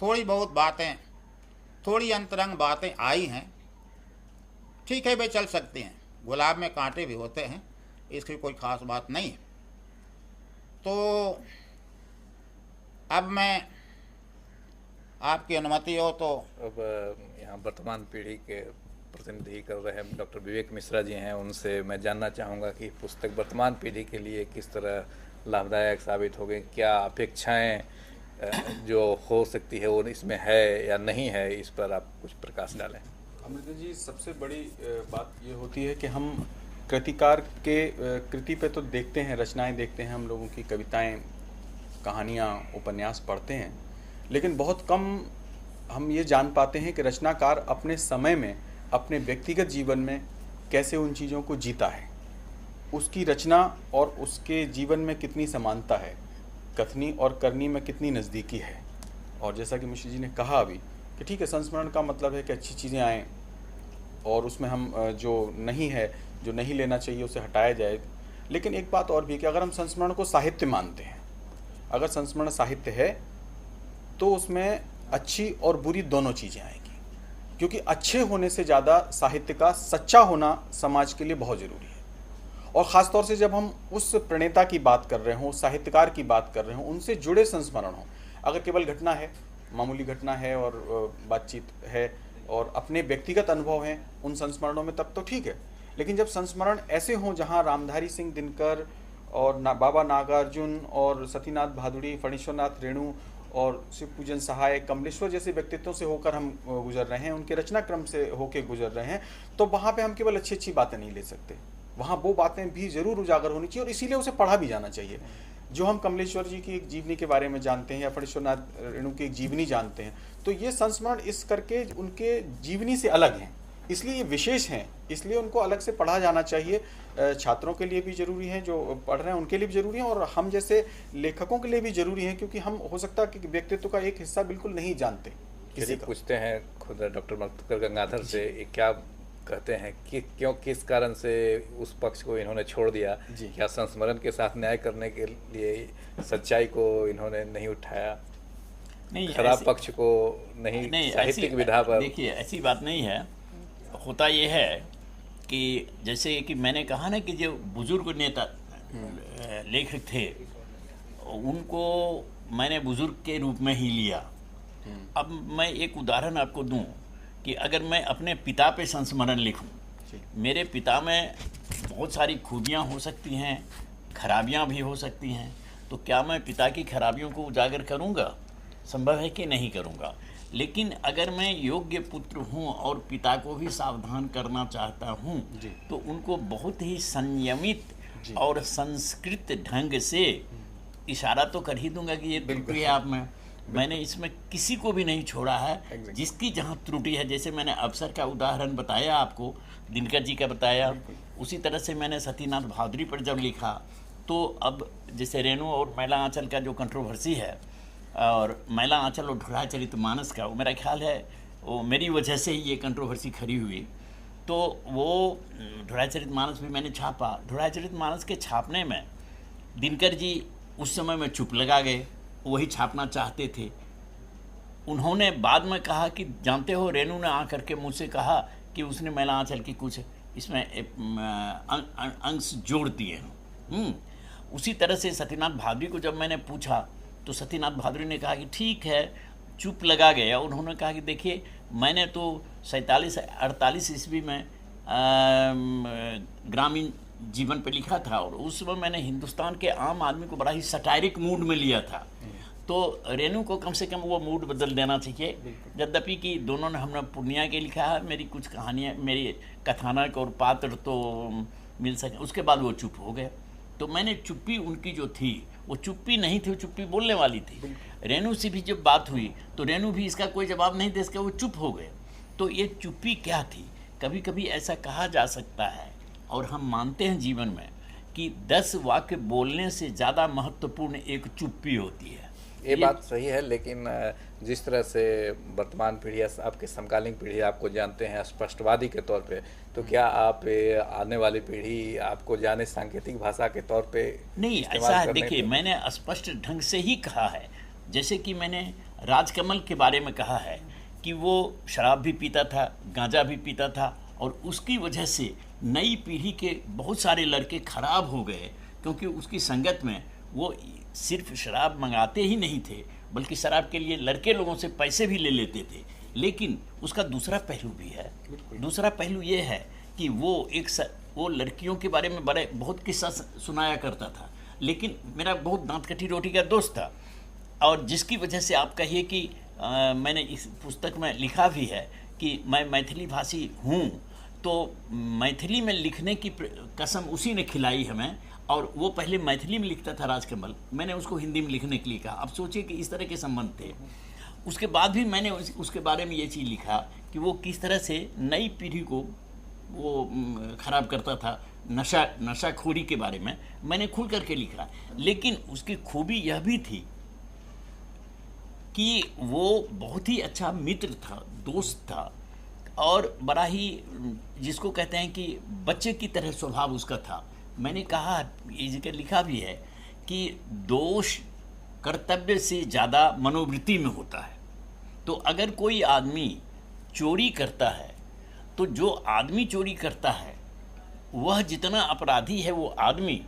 थोड़ी बहुत बातें, थोड़ी अंतरंग बातें आई हैं, ठीक है, वे चल सकती हैं। गुलाब में कांटे भी होते हैं, इसकी कोई ख़ास बात नहीं है। तो अब मैं, आपकी अनुमति हो तो, अब यहाँ वर्तमान पीढ़ी के प्रतिनिधि कर रहे हैं डॉक्टर विवेक मिश्रा जी हैं, उनसे मैं जानना चाहूँगा कि पुस्तक वर्तमान पीढ़ी के लिए किस तरह लाभदायक साबित हो गई, क्या अपेक्षाएं जो हो सकती है वो इसमें है या नहीं है, इस पर आप कुछ प्रकाश डालें। अमृता जी, सबसे बड़ी बात ये होती है कि हम कृतिकार के कृति पे तो देखते हैं, रचनाएं देखते हैं, हम लोगों की कविताएं, कहानियां, उपन्यास पढ़ते हैं, लेकिन बहुत कम हम ये जान पाते हैं कि रचनाकार अपने समय में, अपने व्यक्तिगत जीवन में कैसे उन चीज़ों को जीता है, उसकी रचना और उसके जीवन में कितनी समानता है, कथनी और करनी में कितनी नज़दीकी है। और जैसा कि मिश्र जी ने कहा अभी कि ठीक है, संस्मरण का मतलब है कि अच्छी चीज़ें आएँ और उसमें हम जो नहीं है, जो नहीं लेना चाहिए, उसे हटाया जाए। लेकिन एक बात और भी कि अगर हम संस्मरण को साहित्य मानते हैं, अगर संस्मरण साहित्य है तो उसमें अच्छी और बुरी दोनों चीज़ें आएंगी, क्योंकि अच्छे होने से ज़्यादा साहित्य का सच्चा होना समाज के लिए बहुत ज़रूरी है। और ख़ास तौर से जब हम उस प्रणेता की बात कर रहे हों, साहित्यकार की बात कर रहे हों, उनसे जुड़े संस्मरण हों। अगर केवल घटना है, मामूली घटना है और बातचीत है और अपने व्यक्तिगत अनुभव हैं उन संस्मरणों में, तब तो ठीक है। लेकिन जब संस्मरण ऐसे हों जहाँ रामधारी सिंह दिनकर और बाबा नागार्जुन और सतीनाथ भादुड़ी, फणीश्वरनाथ रेणु और शिव पूजन सहाय, कमलेश्वर जैसे व्यक्तित्वों से होकर हम गुजर रहे हैं, उनके रचना क्रम से होकर गुजर रहे हैं, तो वहाँ पे हम केवल अच्छी अच्छी बातें नहीं ले सकते, वहाँ वो बातें भी ज़रूर उजागर होनी चाहिए और इसीलिए उसे पढ़ा भी जाना चाहिए। जो हम कमलेश्वर जी की एक जीवनी के बारे में जानते हैं या फणीश्वरनाथ रेणु की एक जीवनी जानते हैं, तो ये संस्मरण इस करके उनके जीवनी से अलग हैं, इसलिए ये विशेष हैं, इसलिए उनको अलग से पढ़ा जाना चाहिए। छात्रों के लिए भी ज़रूरी है, जो पढ़ रहे हैं उनके लिए भी ज़रूरी है, और हम जैसे लेखकों के लिए भी ज़रूरी है, क्योंकि हम हो सकता है कि व्यक्तित्व का एक हिस्सा बिल्कुल नहीं जानते। किसी पूछते हैं खुद डॉक्टर मधुकर गंगाधर से, क्या कहते हैं कि क्यों, किस कारण से उस पक्ष को इन्होंने छोड़ दिया? क्या संस्मरण के साथ न्याय करने के लिए सच्चाई को इन्होंने नहीं उठाया, नहीं, खराब पक्ष को नहीं साहित्यिक विधा पर? देखिए, ऐसी बात नहीं है। होता ये है कि जैसे कि मैंने कहा ना कि जो बुजुर्ग नेता लेखक थे, उनको मैंने बुजुर्ग के रूप में ही लिया। अब मैं एक उदाहरण आपको दूं कि अगर मैं अपने पिता पे संस्मरण लिखूं, मेरे पिता में बहुत सारी खूबियां हो सकती हैं, खराबियां भी हो सकती हैं, तो क्या मैं पिता की खराबियों को उजागर करूंगा? संभव है कि नहीं करूंगा। लेकिन अगर मैं योग्य पुत्र हूं और पिता को भी सावधान करना चाहता हूं, तो उनको बहुत ही संयमित और संस्कृत ढंग से इशारा तो कर ही दूंगा कि ये त्रुटि है आप में। मैंने इसमें किसी को भी नहीं छोड़ा है, जिसकी जहाँ त्रुटि है, जैसे मैंने अफसर का उदाहरण बताया आपको, दिनकर जी का बताया, उसी तरह से मैंने सतीनाथ भादुड़ी पर जब लिखा, तो अब जैसे रेणु और मैला आंचल का जो कंट्रोवर्सी है, और मैला आंचल और ढुढ़ाचरितमानस का, वो मेरा ख्याल है वो मेरी वजह से ही ये कंट्रोवर्सी खड़ी हुई। तो वो ढुढ़ाचरितमानस भी मैंने छापा। ढुढ़ाचरितमानस के छापने में दिनकर जी उस समय में चुप लगा गए, वही छापना चाहते थे। उन्होंने बाद में कहा कि जानते हो, रेणु ने आकर के मुझसे कहा कि उसने मैला आंचल की कुछ इसमें अंश जोड़ दिए हैं। उसी तरह से सतीनाथ भादुड़ी को जब मैंने पूछा, तो सतीनाथ भादुड़ी ने कहा कि ठीक है, चुप लगा गया। उन्होंने कहा कि देखिए, मैंने तो 47-48 ईस्वी में ग्रामीण जीवन पे लिखा था, और उस समय मैंने हिंदुस्तान के आम आदमी को बड़ा ही सटायरिक मूड में लिया था, तो रेणु को कम से कम वो मूड बदल देना चाहिए। यद्यपि कि दोनों ने, हमने पूर्णिया के लिखा है, मेरी कुछ कहानियाँ, मेरी कथानक और पात्र तो मिल सके। उसके बाद वो चुप हो गए, तो मैंने चुप्पी उनकी जो थी वो चुप्पी नहीं थी, वो चुप्पी बोलने वाली थी। रेणु से भी जब बात हुई तो रेणु भी इसका कोई जवाब नहीं दे सके, वो चुप हो गए। तो ये चुप्पी क्या थी? कभी कभी ऐसा कहा जा सकता है, और हम मानते हैं जीवन में, कि 10 वाक्य बोलने से ज़्यादा महत्वपूर्ण एक चुप्पी होती है। ये बात सही है, लेकिन जिस तरह से वर्तमान पीढ़ी या आपके समकालीन पीढ़ी आपको जानते हैं स्पष्टवादी के तौर पे, तो क्या आप आने वाली पीढ़ी आपको जाने सांकेतिक भाषा के तौर पे नहीं, इस्तेमाल ऐसा है। करने देखिए, पे? मैंने स्पष्ट ढंग से ही कहा है। जैसे कि मैंने राजकमल के बारे में कहा है कि वो शराब भी पीता था, गांजा भी पीता था, और उसकी वजह से नई पीढ़ी के बहुत सारे लड़के खराब हो गए, क्योंकि उसकी संगत में वो सिर्फ शराब मंगाते ही नहीं थे, बल्कि शराब के लिए लड़के लोगों से पैसे भी ले लेते थे। लेकिन उसका दूसरा पहलू भी है। दूसरा पहलू ये है कि वो लड़कियों के बारे में बहुत किस्सा सुनाया करता था, लेकिन मेरा बहुत दांत कटी रोटी का दोस्त था, और जिसकी वजह से आप कहिए कि मैंने इस पुस्तक में लिखा भी है कि मैं मैथिली भाषी हूँ, तो मैथिली में लिखने की कसम उसी ने खिलाई हमें। और वो पहले मैथिली में लिखता था राजकमल, मैंने उसको हिंदी में लिखने के लिए कहा। अब सोचिए कि इस तरह के संबंध थे। उसके बाद भी मैंने उसके बारे में ये चीज़ लिखा कि वो किस तरह से नई पीढ़ी को वो ख़राब करता था। नशाखोरी के बारे में मैंने खुल करके लिखा, लेकिन उसकी खूबी यह भी थी कि वो बहुत ही अच्छा मित्र था, दोस्त था, और बड़ा ही जिसको कहते हैं कि बच्चे की तरह स्वभाव उसका था। मैंने कहा, ये जिक्र लिखा भी है कि दोष कर्तव्य से ज़्यादा मनोवृत्ति में होता है। तो अगर कोई आदमी चोरी करता है, तो जो आदमी चोरी करता है वह जितना अपराधी है वो आदमी,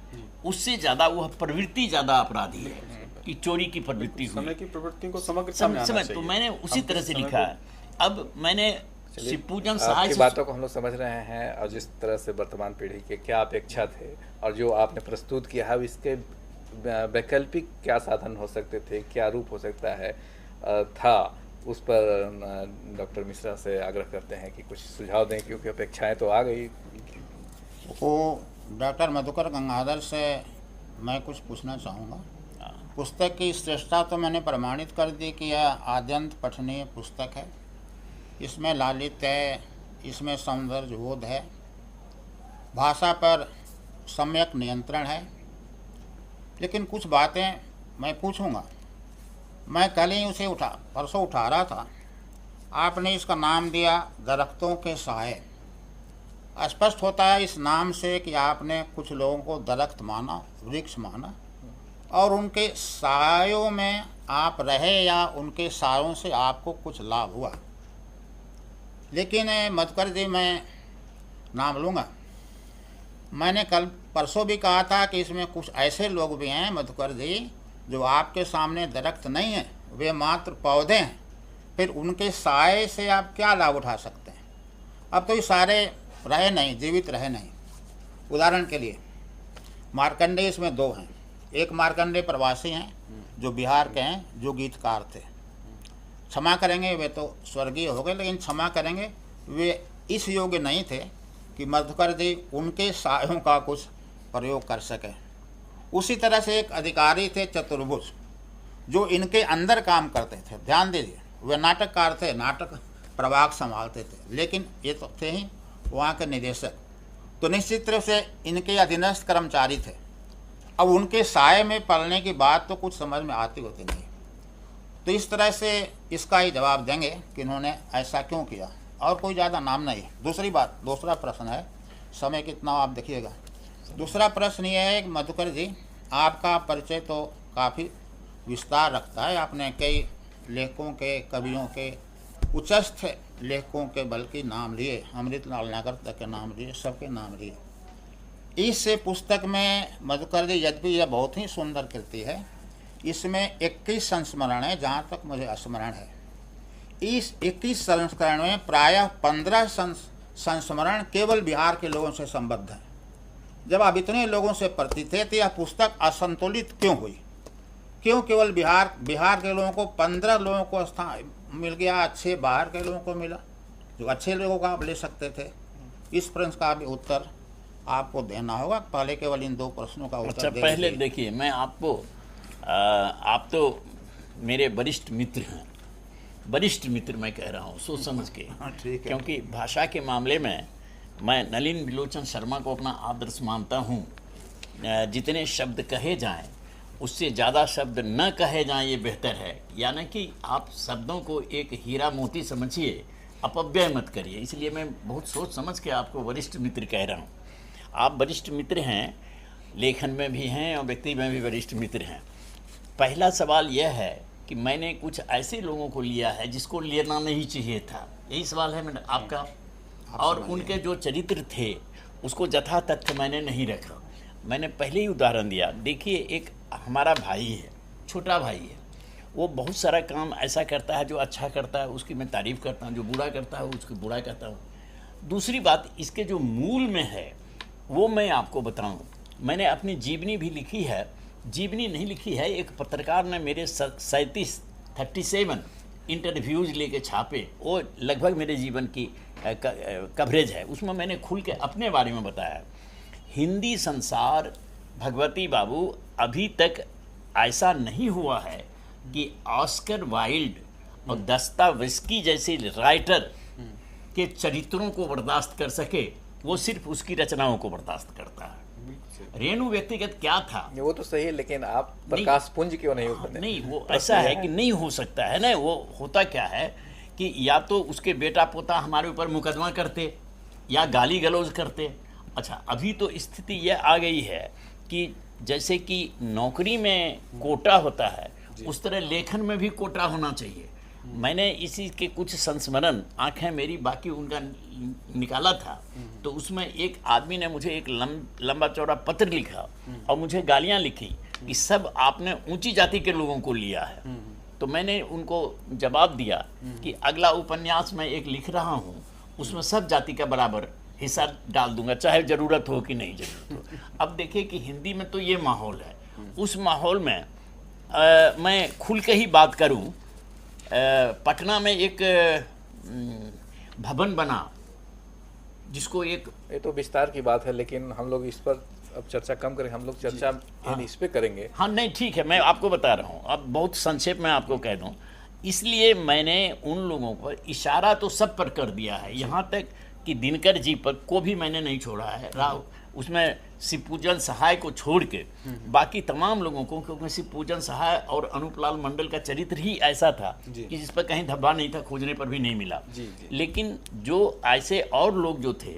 उससे ज़्यादा वह प्रवृत्ति ज़्यादा अपराधी है कि चोरी की प्रवृत्ति हुई। समय की प्रवृत्तियों को समग्रता में आना समझ, तो चाहिए। मैंने उसी हम तरह से समय लिखा को- है। अब मैंने शिवपूजन सहाय आपकी से बातों को हम लोग समझ रहे हैं, और जिस तरह से वर्तमान पीढ़ी के क्या अपेक्षा थे और जो आपने प्रस्तुत किया है, इसके वैकल्पिक क्या साधन हो सकते थे, क्या रूप हो सकता है था, उस पर डॉक्टर मिश्रा से आग्रह करते हैं कि कुछ सुझाव दें, क्योंकि अपेक्षाएं तो आ गई। वो डॉक्टर मधुकर गंगाधर से मैं कुछ पूछना चाहूँगा। पुस्तक की श्रेष्ठता तो मैंने प्रमाणित कर दी कि यह आद्यंत पठनीय पुस्तक है। इसमें लालित्य है, इसमें सौंदर्य बोध है, भाषा पर सम्यक नियंत्रण है। लेकिन कुछ बातें मैं पूछूंगा। मैं कल ही उसे परसों उठा रहा था। आपने इसका नाम दिया दरख्तों के साए। स्पष्ट होता है इस नाम से कि आपने कुछ लोगों को दरख्त माना, वृक्ष माना, और उनके सायों में आप रहे या उनके सायों से आपको कुछ लाभ हुआ। लेकिन मधुकर जी, मैं नाम लूँगा, मैंने कल परसों भी कहा था कि इसमें कुछ ऐसे लोग भी हैं मधुकर जी जो आपके सामने दरख्त नहीं हैं, वे मात्र पौधे हैं। फिर उनके साए से आप क्या लाभ उठा सकते हैं? अब तो ये सारे रहे नहीं, जीवित रहे नहीं। उदाहरण के लिए मार्कंडेय इसमें दो हैं। एक मार्कंडेय प्रवासी हैं जो बिहार के हैं, जो गीतकार थे। क्षमा करेंगे, वे तो स्वर्गीय हो गए, लेकिन क्षमा करेंगे, वे इस योग्य नहीं थे कि मधुकर जी उनके सायों का कुछ प्रयोग कर सके। उसी तरह से एक अधिकारी थे चतुर्भुज, जो इनके अंदर काम करते थे। ध्यान दीजिए, वे नाटककार थे, नाटक प्रभाग संभालते थे, लेकिन ये तो थे ही वहाँ के निदेशक, तो निश्चित रूप से इनके अधीनस्थ कर्मचारी थे। अब उनके साये में पलने की बात तो कुछ समझ में आती होती नहीं। तो इस तरह से इसका ही जवाब देंगे कि इन्होंने ऐसा क्यों किया, और कोई ज़्यादा नाम नहीं। दूसरी बात, दूसरा प्रश्न है, समय कितना आप देखिएगा। दूसरा प्रश्न ये है कि मधुकर जी, आपका परिचय तो काफ़ी विस्तार रखता है। आपने कई लेखकों के, कवियों के, उच्चस्थ लेखकों के बल्कि नाम लिए, अमृतलाल नागर तक के नाम लिए, सबके नाम लिए। इस पुस्तक में मधुकर जी, यद्यपि यह बहुत ही सुंदर कृति है, इसमें 21 संस्मरण है, जहाँ तक मुझे स्मरण है। इस 21 संस्करण में प्रायः 15 संस्मरण केवल बिहार के लोगों से संबद्ध हैं। जब आप इतने लोगों से परिचित थे तो यह पुस्तक असंतुलित क्यों हुई? क्यों केवल बिहार के लोगों को 15 लोगों को स्थान मिल गया, अच्छे बाहर के लोगों को मिला, जो अच्छे लोगों का आप ले सकते थे? इस प्रश्न का भी उत्तर आपको देना होगा। पहले केवल इन दो प्रश्नों का उत्तर अच्छा, दे पहले दीजिए। देखिए, मैं आपको आप तो मेरे वरिष्ठ मित्र हैं, वरिष्ठ मित्र मैं कह रहा हूँ सोच समझ के, ठीक है। क्योंकि भाषा के मामले में मैं नलिन बिलोचन शर्मा को अपना आदर्श मानता हूँ। जितने शब्द कहे जाएं उससे ज़्यादा शब्द न कहे जाएं ये बेहतर है। यानी कि आप शब्दों को एक हीरा मोती समझिए, अपव्यय मत करिए। इसलिए मैं बहुत सोच समझ के आपको वरिष्ठ मित्र कह रहा हूँ। आप वरिष्ठ मित्र हैं, लेखन में भी हैं और व्यक्ति में भी वरिष्ठ मित्र हैं। पहला सवाल यह है कि मैंने कुछ ऐसे लोगों को लिया है जिसको लेना नहीं चाहिए था, यही सवाल है मैंने आपका। और उनके जो चरित्र थे उसको यथा तथ्य मैंने नहीं रखा। मैंने पहले ही उदाहरण दिया। देखिए, एक हमारा भाई है, छोटा भाई है, वो बहुत सारा काम ऐसा करता है जो अच्छा करता है, उसकी मैं तारीफ़ करता हूँ, जो बुरा करता है उसकी बुरा करता हूँ। दूसरी बात, इसके जो मूल में है वो मैं आपको बताऊँ। मैंने अपनी जीवनी भी लिखी है, जीवनी नहीं लिखी है, एक पत्रकार ने मेरे 37 इंटरव्यूज़ लेके छापे, वो लगभग मेरे जीवन की कवरेज है। उसमें मैंने खुल के अपने बारे में बताया। हिंदी संसार, भगवती बाबू, अभी तक ऐसा नहीं हुआ है कि ऑस्कर वाइल्ड और दस्तावेस्की जैसे राइटर के चरित्रों को बर्दाश्त कर सके। वो सिर्फ उसकी रचनाओं को बर्दाश्त करता है। रेणु व्यक्तिगत क्या था वो तो सही है, लेकिन आप प्रकाश पुंज क्यों नहीं होते? नहीं, वो ऐसा है कि नहीं हो सकता है ना। वो होता क्या है कि या तो उसके बेटा पोता हमारे ऊपर मुकदमा करते या गाली गलौज करते। अच्छा, अभी तो स्थिति यह आ गई है कि जैसे कि नौकरी में कोटा होता है, उस तरह लेखन में भी कोटा होना चाहिए। मैंने इसी के कुछ संस्मरण, आंखें मेरी बाकी उनका निकाला था, तो उसमें एक आदमी ने मुझे एक लंबा चौड़ा पत्र लिखा और मुझे गालियां लिखी कि सब आपने ऊंची जाति के लोगों को लिया है। तो मैंने उनको जवाब दिया कि अगला उपन्यास मैं एक लिख रहा हूँ, उसमें सब जाति का बराबर हिस्सा डाल दूंगा, चाहे ज़रूरत हो कि नहीं ज़रूरत हो। अब देखिए कि हिंदी में तो ये माहौल है। उस माहौल में मैं खुल के ही बात करूं, पटना में एक भवन बना जिसको एक, ये तो विस्तार की बात है, लेकिन हम लोग इस पर अब चर्चा कम करें। हम लोग चर्चा इस पे करेंगे। हाँ नहीं ठीक है, मैं आपको बता रहा हूँ। अब बहुत संक्षेप में आपको कह दूँ, इसलिए मैंने उन लोगों पर इशारा तो सब पर कर दिया है, यहाँ तक कि दिनकर जी पर को भी मैंने नहीं छोड़ा है। राव उसमें शिवपूजन सहाय को छोड़ के बाकी तमाम लोगों को, क्योंकि शिवपूजन सहाय और अनूपलाल मंडल का चरित्र ही ऐसा था कि जिस पर कहीं धब्बा नहीं था, खोजने पर भी नहीं मिला। लेकिन जो ऐसे और लोग जो थे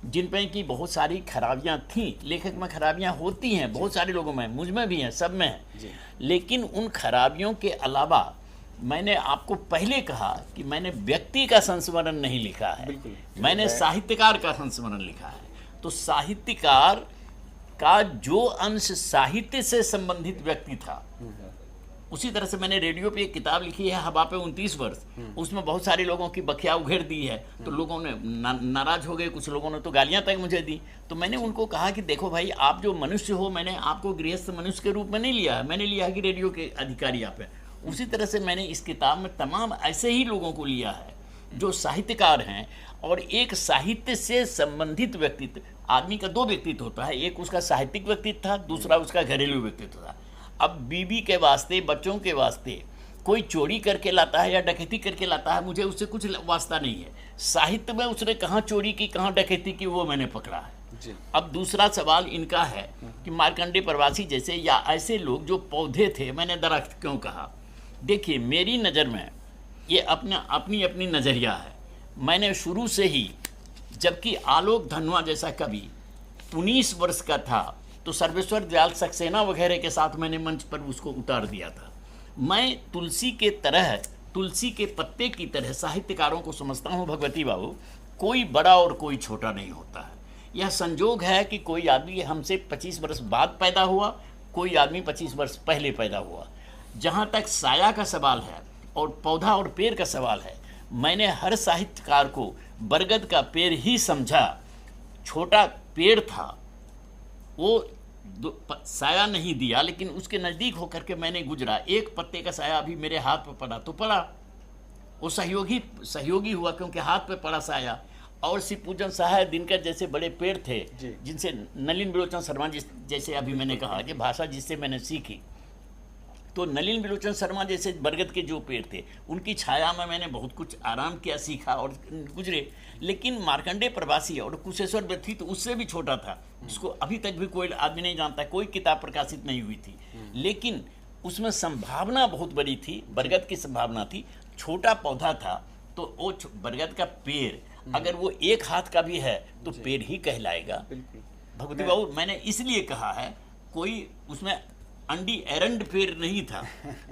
जिन पर की बहुत सारी खराबियां थीं, लेखक में खराबियां होती हैं, बहुत सारे लोगों में, मुझ में भी हैं, सब में हैं, लेकिन उन खराबियों के अलावा मैंने आपको पहले कहा कि मैंने व्यक्ति का संस्मरण नहीं लिखा है, मैंने साहित्यकार का संस्मरण लिखा है। तो साहित्यकार का जो अंश साहित्य से संबंधित व्यक्ति था, उसी तरह से मैंने रेडियो पे एक किताब लिखी है, हवा पे 29 वर्ष, उसमें बहुत सारे लोगों की बखिया उघेर दी है। तो लोगों ने नाराज हो गए, कुछ लोगों ने तो गालियां तक मुझे दी। तो मैंने उनको कहा कि देखो भाई, आप जो मनुष्य हो, मैंने आपको गृहस्थ मनुष्य के रूप में नहीं लिया है, मैंने लिया है कि रेडियो के अधिकारी आप हैं। उसी तरह से मैंने इस किताब में तमाम ऐसे ही लोगों को लिया है जो साहित्यकार हैं। और एक साहित्य से संबंधित व्यक्तित्व, आदमी का दो व्यक्तित्व होता है, एक उसका साहित्यिक व्यक्तित्व था, दूसरा उसका घरेलू व्यक्तित्व था। अब बीवी के वास्ते, बच्चों के वास्ते कोई चोरी करके लाता है या डकैती करके लाता है, मुझे उससे कुछ वास्ता नहीं है। साहित्य में उसने कहाँ चोरी की, कहाँ डकैती की, वो मैंने पकड़ा है। अब दूसरा सवाल इनका है कि मार्कंडेय प्रवासी जैसे या ऐसे लोग जो पौधे थे, मैंने दरख्त क्यों कहा? देखिए, मेरी नज़र में ये अपनी अपनी नज़रिया है। मैंने शुरू से ही, जबकि आलोक धनवा जैसा कवि 19 वर्ष का था तो सर्वेश्वर दयाल सक्सेना वगैरह के साथ मैंने मंच पर उसको उतार दिया था। मैं तुलसी के तरह, तुलसी के पत्ते की तरह साहित्यकारों को समझता हूँ भगवती बाबू। कोई बड़ा और कोई छोटा नहीं होता है। यह संजोग है कि कोई आदमी हमसे 25 वर्ष बाद पैदा हुआ, कोई आदमी 25 वर्ष पहले पैदा हुआ। जहाँ तक साया का सवाल है और पौधा और पेड़ का सवाल है, मैंने हर साहित्यकार को बरगद का पेड़ ही समझा। छोटा पेड़ था, वो साया नहीं दिया, लेकिन उसके नज़दीक होकर के मैंने गुजरा। एक पत्ते का साया अभी मेरे हाथ पे पड़ा तो पड़ा, वो सहयोगी हुआ क्योंकि हाथ पे पड़ा साया। और शिवपूजन सहाय, दिनकर जैसे बड़े पेड़ थे जिनसे नलिन विलोचन शर्मा जैसे अभी मैंने कहा कि भाषा जिससे मैंने सीखी, तो नलिन बिलोचन शर्मा जैसे बरगद के जो पेड़ थे उनकी छाया में मैंने बहुत कुछ आराम किया, सीखा और गुजरे। लेकिन मार्कंडेय प्रवासी और कुशेश्वर व्यक्ति तो उससे भी छोटा था, जिसको अभी तक भी कोई आदमी नहीं जानता, कोई किताब प्रकाशित नहीं हुई थी, लेकिन उसमें संभावना बहुत बड़ी थी, बरगद की संभावना थी। छोटा पौधा था तो वो बरगद का पेड़ अगर वो एक हाथ का भी है तो पेड़ ही कहलाएगा। भगवती बाबू, मैंने इसलिए कहा है, कोई उसमें अंडी एरंड पेड़ नहीं था,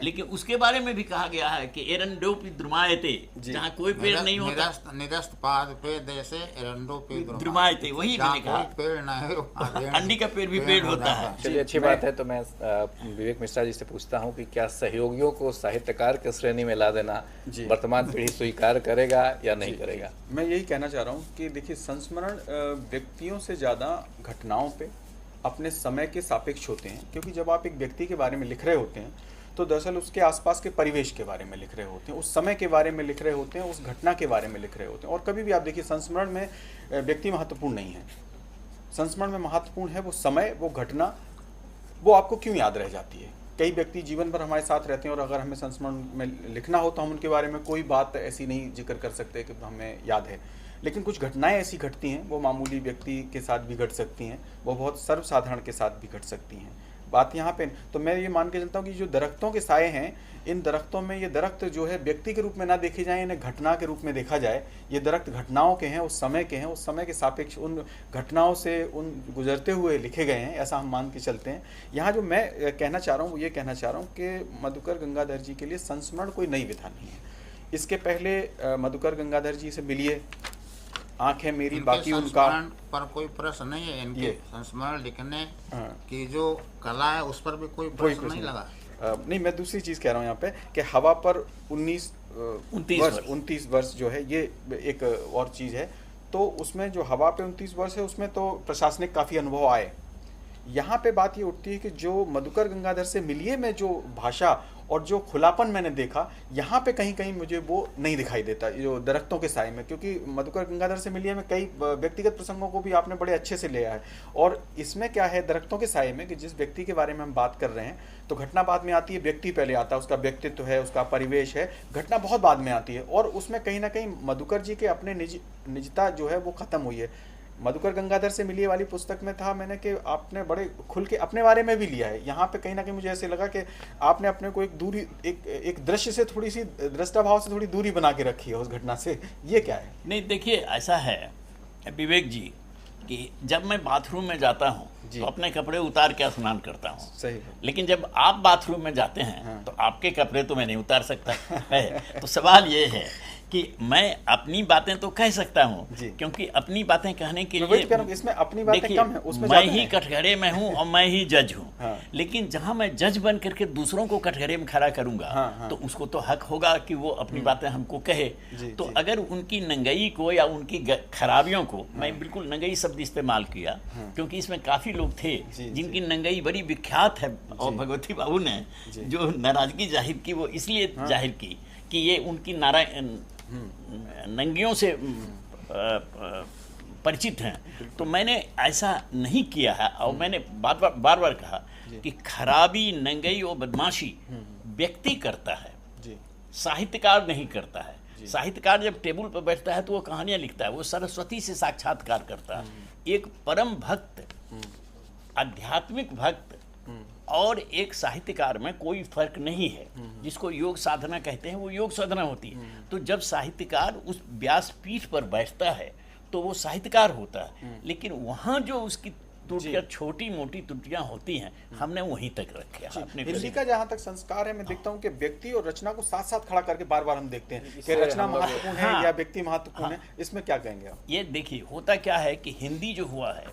लेकिन उसके बारे में भी कहा गया है कि एरंडोपि द्रुमायते, जहाँ कोई पेड़ नहीं होता, निरस्त पाद पे जैसे एरंडोपि द्रुमायते, वही मैंने कहा, पेड़ ना है अंडी का पेड़ भी पेड़ होता है। चलिए, अच्छी बात है। तो मैं विवेक मिश्रा जी से पूछता हूँ कि क्या सहयोगियों को साहित्यकार के श्रेणी में ला देना वर्तमान पीढ़ी स्वीकार करेगा या नहीं करेगा? मैं यही कहना चाह रहा हूँ कि देखिए, संस्मरण व्यक्तियों से ज़्यादा घटनाओं पे, अपने समय के सापेक्ष होते हैं। क्योंकि जब आप एक व्यक्ति के बारे में लिख रहे होते हैं तो दरअसल उसके आसपास के परिवेश के बारे में लिख रहे होते हैं, उस समय के बारे में लिख रहे होते हैं, उस घटना के बारे में लिख रहे होते हैं। और कभी भी आप देखिए, संस्मरण में व्यक्ति महत्वपूर्ण नहीं है, संस्मरण में महत्वपूर्ण है वो समय, वो घटना, वो आपको क्यों याद रह जाती है। कई व्यक्ति जीवन भर हमारे साथ रहते हैं और अगर हमें संस्मरण में लिखना हो तो हम उनके बारे में कोई बात ऐसी नहीं जिक्र कर सकते कि हमें याद है। लेकिन कुछ घटनाएं ऐसी घटती हैं, वो मामूली व्यक्ति के साथ भी घट सकती हैं, वो बहुत सर्वसाधारण के साथ भी घट सकती हैं। बात यहाँ पे, तो मैं ये मान के चलता हूँ कि जो दरख्तों के साए हैं, इन दरख्तों में ये दरख्त जो है व्यक्ति के रूप में ना देखे जाए, इन्हें घटना के रूप में देखा जाए। ये दरख्त घटनाओं के हैं, उस समय के हैं, उस समय के सापेक्ष उन घटनाओं से उन गुजरते हुए लिखे गए हैं, ऐसा हम मान के चलते हैं। यहाँ जो मैं कहना चाह रहा हूँ वो ये कहना चाह रहा हूँ कि मधुकर गंगाधर जी के लिए संस्मरण कोई नई विधा नहीं है। इसके पहले मधुकर गंगाधर जी से मिलिए, आंखें मेरी बाकी उनका पर कोई प्रश्न नहीं है, इनके संस्मरण लिखने की जो कला है उस पर भी कोई प्रश्न नहीं लगा। नहीं, मैं दूसरी चीज़ कह रहा हूँ यहाँ पे कि हवा पर 29 वर्ष जो है, ये एक और चीज़ है। तो उसमें जो हवा पे 29 वर्ष है उसमें तो प्रशासनिक काफ़ी अनुभव आए। यहाँ पे बात ये उठती है कि जो मधुकर गंगाधर से मिलिए में जो भाषा और जो खुलापन मैंने देखा, यहाँ पे कहीं कहीं मुझे वो नहीं दिखाई देता जो दरख्तों के साए में। क्योंकि मधुकर गंगाधर से मिलिए में कई व्यक्तिगत प्रसंगों को भी आपने बड़े अच्छे से लिया है, और इसमें क्या है, दरख्तों के साए में कि जिस व्यक्ति के बारे में हम बात कर रहे हैं तो घटना बाद में आती है, व्यक्ति पहले आता है, उसका व्यक्तित्व है, उसका परिवेश है, घटना बहुत बाद में आती है। और उसमें कहीं ना कहीं मधुकर जी के अपने निजता जो है वो खत्म हुई है। मधुकर गंगाधर से मिलिए वाली पुस्तक में था मैंने कि आपने बड़े खुल के अपने बारे में भी लिया है। यहाँ पे कहीं ना कहीं मुझे ऐसे लगा कि आपने अपने को एक दूरी, एक दृश्य से थोड़ी सी, दृष्टाभाव से थोड़ी दूरी बना के रखी है उस घटना से। ये क्या है? नहीं, देखिए ऐसा है विवेक जी कि जब मैं बाथरूम में जाता हूँ तो अपने कपड़े उतार के स्नान करता हूँ, सही, लेकिन जब आप बाथरूम में जाते हैं तो आपके कपड़े तो मैं नहीं उतार सकता है। तो सवाल ये है कि मैं अपनी बातें तो कह सकता हूँ, क्योंकि अपनी बातें कहने के लिए इसमें अपनी बातें कम है, उसमें मैं ही कटघरे में हूँ और मैं ही जज हूँ। लेकिन जहाँ मैं जज बन करके दूसरों को कटघरे में खड़ा करूंगा तो उसको तो हक होगा कि वो अपनी बातें हमको कहे। तो अगर उनकी नंगई को या उनकी खराबियों को, मैं बिल्कुल नंगई शब्द इस्तेमाल किया क्योंकि इसमें काफी लोग थे जिनकी नंगई बड़ी विख्यात है, और भगवती बाबू ने जो नाराजगी जाहिर की वो इसलिए जाहिर की कि ये उनकी नंगियों से परिचित हैं। तो मैंने ऐसा नहीं किया है, और मैंने बार बार कहा कि खराबी, नंगई और बदमाशी व्यक्ति करता है, साहित्यकार नहीं करता है। साहित्यकार जब टेबल पर बैठता है तो वो कहानियां लिखता है, वो सरस्वती से साक्षात्कार करता है। एक परम भक्त, आध्यात्मिक भक्त और एक साहित्यकार में कोई फर्क नहीं है। जिसको योग साधना कहते हैं वो योग साधना होती है। तो जब साहित्यकार उस व्यासपीठ पर बैठता है तो वो साहित्यकार होता है, लेकिन वहाँ जो उसकी त्रुटियां, छोटी मोटी त्रुटियां होती हैं, हमने वहीं तक रखे अपने। हिंदी का जहाँ तक संस्कार है, मैं देखता हूँ कि व्यक्ति और रचना को साथ साथ खड़ा करके बार बार हम देखते हैं कि रचना महत्वपूर्ण है या व्यक्ति महत्वपूर्ण है। इसमें क्या कहेंगे आप? ये देखिए, होता क्या है कि हिंदी जो हुआ है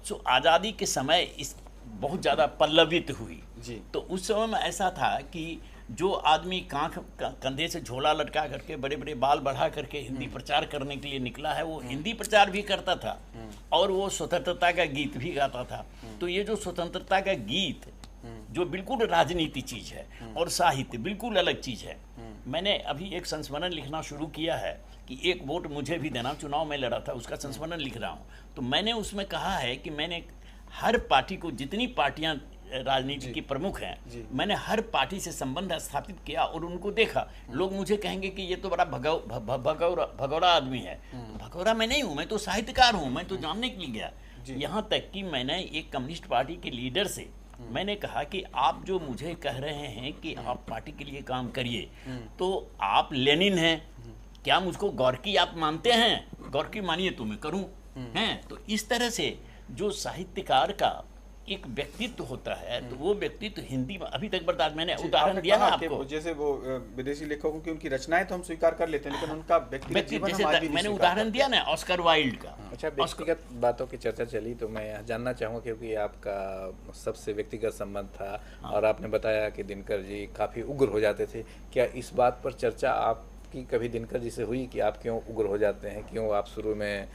जो आज़ादी के समय इस बहुत ज़्यादा पल्लवित हुई। तो उस समय में ऐसा था कि जो आदमी कंधे से झोला लटका करके, बड़े बड़े बाल बढ़ा करके हिंदी प्रचार करने के लिए निकला है, वो हिंदी प्रचार भी करता था और वो स्वतंत्रता का गीत भी गाता था। तो ये जो स्वतंत्रता का गीत जो बिल्कुल राजनीति चीज़ है और साहित्य बिल्कुल अलग चीज़ है। मैंने अभी एक संस्मरण लिखना शुरू किया है कि एक वोट मुझे भी देना, चुनाव में लड़ा था, उसका संस्मरण लिख रहा हूँ। तो मैंने उसमें कहा है कि मैंने हर पार्टी को, जितनी पार्टियां राजनीति के प्रमुख हैं, जी। मैंने हर पार्टी से संबंध स्थापित किया और उनको देखा। लोग मुझे कहेंगे कि ये तो बड़ा भगौरा आदमी है। भगौरा मैं नहीं हूँ, मैं तो साहित्यकार हूँ, मैं तो जानने के लिए गया। यहाँ तक कि मैंने एक कम्युनिस्ट पार्टी के लीडर से मैंने कहा कि आप जो मुझे कह रहे हैं कि आप पार्टी के लिए काम करिए, तो आप लेनिन हैं क्या? मुझको गौरकी आप मानते हैं? गौरकी मानिए तो मैं करूं। हैं तो इस तरह से जो साहित्यकार का एक व्यक्तित्व होता है, तो वो व्यक्तित्व हिंदी में अभी तक बर्दाश्त। मैंने उदाहरण आपने दिया ना कहा कि आपको, जैसे वो विदेशी लेखकों की उनकी रचनाएं तो हम स्वीकार कर लेते हैं, लेकिन उनका व्यक्तिगत जीवन हम आज भी नहीं मैंने स्वीकार उदाहरण दिया ना ऑस्कर वाइल्ड का। अच्छा, व्यक्तिगत बातों की चर्चा चली तो मैं यहाँ जानना चाहूँगा, क्योंकि आपका सबसे व्यक्तिगत संबंध था और आपने बताया कि दिनकर जी काफ़ी उग्र हो जाते थे। क्या इस बात पर चर्चा आपकी कभी दिनकर जी से हुई कि आप क्यों उग्र हो जाते हैं, क्यों आप शुरू में